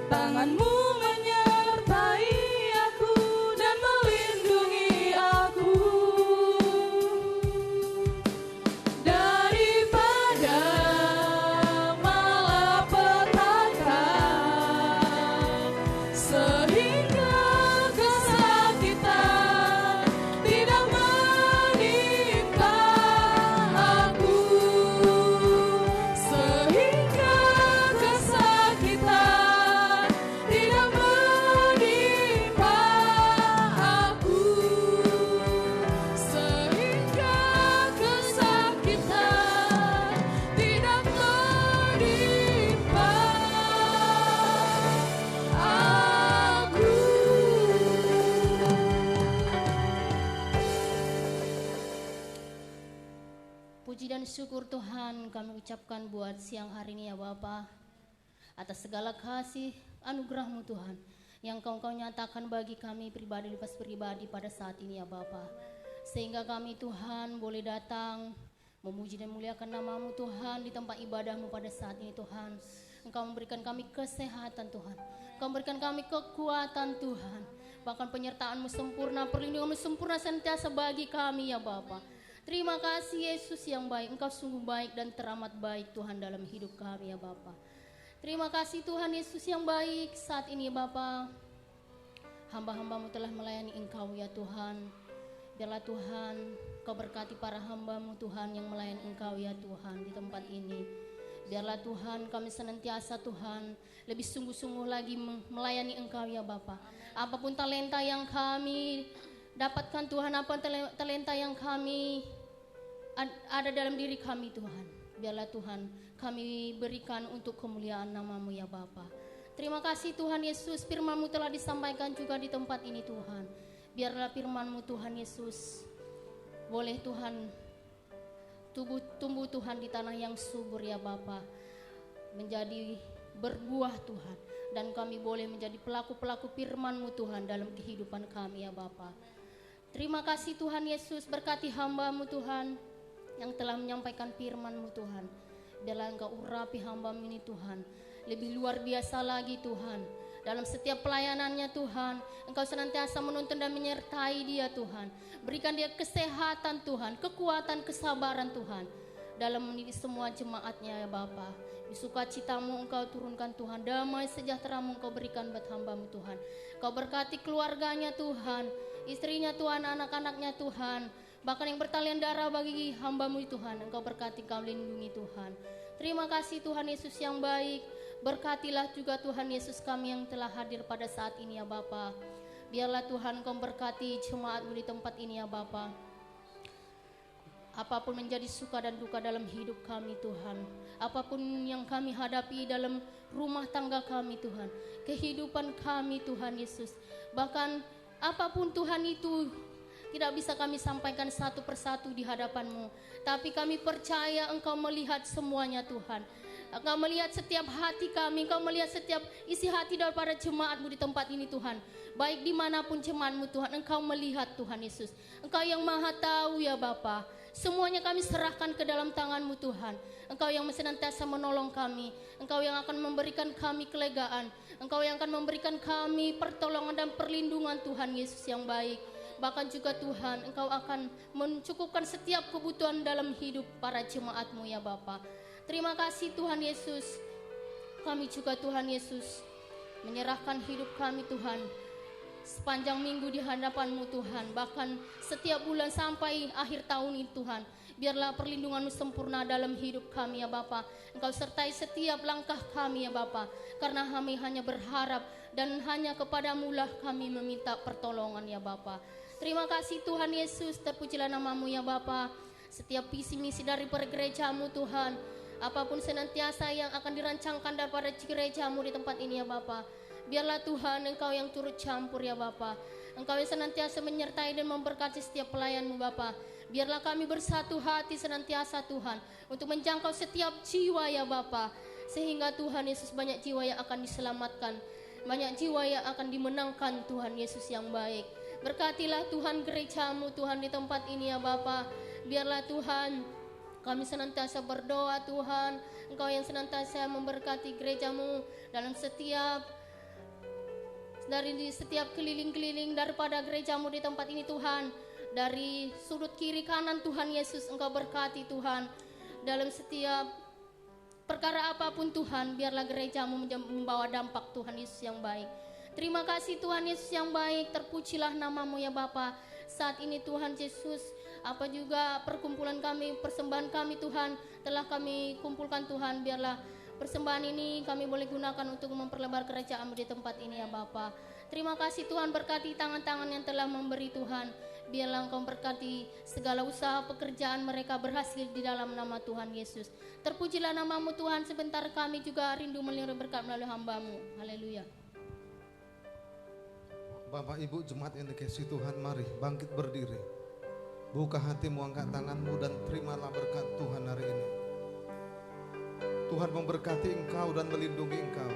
tangan-Mu menyertai aku dan melindungi aku daripada malapetaka, sehingga kesakitan tidak menimpa aku, sehingga kesakitan tidak menimpa aku, sehingga kesakitan tidak menimpa aku. Puji dan syukur Tuhan kami ucapkan buat siang hari ini ya Bapa, atas segala kasih anugerah-Mu Tuhan yang Kau nyatakan bagi kami pribadi lepas pribadi pada saat ini ya Bapa, sehingga kami Tuhan boleh datang memuji dan muliakan nama-Mu Tuhan di tempat ibadah-Mu pada saat ini Tuhan. Engkau memberikan kami kesehatan Tuhan, Engkau memberikan kami kekuatan Tuhan, bahkan penyertaan-Mu sempurna, perlindungan-Mu sempurna senantiasa bagi kami ya Bapa. Terima kasih Yesus yang baik, Engkau sungguh baik dan teramat baik Tuhan dalam hidup kami ya Bapa. Terima kasih Tuhan Yesus yang baik saat ini ya Bapa. Hamba-hamba-Mu telah melayani Engkau ya Tuhan. Biarlah Tuhan Kau berkati para hamba-Mu Tuhan yang melayani Engkau ya Tuhan di tempat ini. Biarlah Tuhan kami senantiasa Tuhan lebih sungguh-sungguh lagi melayani Engkau ya Bapa. Apapun talenta yang kami dapatkan Tuhan, apa talenta yang kami ada dalam diri kami Tuhan, biarlah Tuhan kami berikan untuk kemuliaan nama-Mu ya Bapa. Terima kasih Tuhan Yesus, firman-Mu telah disampaikan juga di tempat ini Tuhan. Biarlah firman-Mu Tuhan Yesus boleh Tuhan tumbuh Tuhan di tanah yang subur ya Bapa, menjadi berbuah Tuhan, dan kami boleh menjadi pelaku-pelaku firman-Mu Tuhan dalam kehidupan kami ya Bapa. Terima kasih Tuhan Yesus, berkati hamba-Mu Tuhan yang telah menyampaikan firman-Mu Tuhan. Biarlah Engkau urapi hamba-Mu ini Tuhan lebih luar biasa lagi Tuhan. Dalam setiap pelayanannya Tuhan, Engkau senantiasa menuntun dan menyertai dia Tuhan. Berikan dia kesehatan Tuhan, kekuatan, kesabaran Tuhan dalam mendidik semua jemaatnya ya Bapa. Di sukacita-Mu Engkau turunkan Tuhan, damai sejahtera-Mu Engkau berikan buat hamba-Mu Tuhan. Kau berkati keluarganya Tuhan, istrinya Tuhan, anak-anaknya Tuhan, bahkan yang bertalian darah bagi hamba-Mu Tuhan, Engkau berkati, Kau lindungi Tuhan. Terima kasih Tuhan Yesus yang baik. Berkatilah juga Tuhan Yesus kami yang telah hadir pada saat ini ya Bapa. Biarlah Tuhan Kau berkati jemaat-Mu di tempat ini ya Bapa. Apapun menjadi suka dan duka dalam hidup kami Tuhan, apapun yang kami hadapi dalam rumah tangga kami Tuhan, kehidupan kami Tuhan Yesus, bahkan apapun Tuhan itu tidak bisa kami sampaikan satu persatu di hadapan-Mu, tapi kami percaya Engkau melihat semuanya Tuhan. Engkau melihat setiap hati kami, Engkau melihat setiap isi hati daripada jemaat-Mu di tempat ini Tuhan. Baik dimanapun jemaat-Mu Tuhan, Engkau melihat Tuhan Yesus. Engkau yang maha tahu ya Bapa. Semuanya kami serahkan ke dalam tangan-Mu Tuhan. Engkau yang senantiasa menolong kami, Engkau yang akan memberikan kami kelegaan, Engkau yang akan memberikan kami pertolongan dan perlindungan Tuhan Yesus yang baik. Bahkan juga Tuhan, Engkau akan mencukupkan setiap kebutuhan dalam hidup para jemaat-Mu ya Bapa. Terima kasih Tuhan Yesus. Kami juga Tuhan Yesus menyerahkan hidup kami Tuhan sepanjang minggu di hadapan-Mu Tuhan, bahkan setiap bulan sampai akhir tahun ini Tuhan. Biarlah perlindungan-Mu sempurna dalam hidup kami ya Bapa. Engkau sertai setiap langkah kami ya Bapa. Karena kami hanya berharap dan hanya kepadamu lah kami meminta pertolongan ya Bapa. Terima kasih Tuhan Yesus, terpujilah nama-Mu ya Bapa. Setiap visi misi dari pergerejamu Tuhan, apapun senantiasa yang akan dirancangkan daripada gerejamu di tempat ini ya Bapa. Biarlah Tuhan Engkau yang turut campur ya Bapa. Engkau yang senantiasa menyertai dan memberkati setiap pelayan-Mu Bapa. Biarlah kami bersatu hati senantiasa Tuhan untuk menjangkau setiap jiwa ya Bapa. Sehingga Tuhan Yesus banyak jiwa yang akan diselamatkan, banyak jiwa yang akan dimenangkan Tuhan Yesus yang baik. Berkatilah Tuhan gerejamu Tuhan di tempat ini ya Bapa. Biarlah Tuhan kami senantiasa berdoa Tuhan, Engkau yang senantiasa memberkati gerejamu dalam setiap keliling-keliling daripada gerejamu di tempat ini Tuhan. Dari sudut kiri kanan Tuhan Yesus Engkau berkati Tuhan. Dalam setiap perkara apapun Tuhan, biarlah gerejamu membawa dampak Tuhan Yesus yang baik. Terima kasih Tuhan Yesus yang baik, terpujilah nama-Mu ya Bapa. Saat ini Tuhan Yesus, apa juga perkumpulan kami, persembahan kami Tuhan, telah kami kumpulkan Tuhan. Biarlah persembahan ini kami boleh gunakan untuk memperlebar kerajaan-Mu di tempat ini ya Bapa. Terima kasih Tuhan, berkati tangan-tangan yang telah memberi Tuhan. Biarlah Engkau berkati segala usaha pekerjaan mereka berhasil di dalam nama Tuhan Yesus. Terpujilah nama-Mu Tuhan, sebentar kami juga rindu melihat berkat melalui hamba-Mu. Haleluya. Bapak Ibu jemaat yang dikasihi Tuhan, mari bangkit berdiri. Buka hatimu, angkat tanganmu dan terimalah berkat Tuhan hari ini. Tuhan memberkati engkau dan melindungi engkau.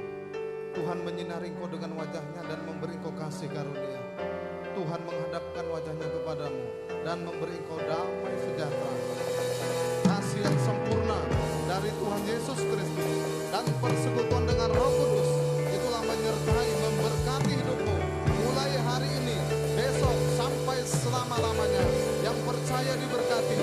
Tuhan menyinari engkau dengan wajahnya dan memberi engkau kasih karunia. Tuhan menghadapkan wajahnya kepadamu dan memberi engkau damai sejahtera. Kasih yang sempurna dari Tuhan Yesus Kristus dan persekutuan dengan Roh Kudus itulah menyertai, memberkati hidupmu mulai hari ini, besok sampai selama-lamanya. Yang percaya diberkati,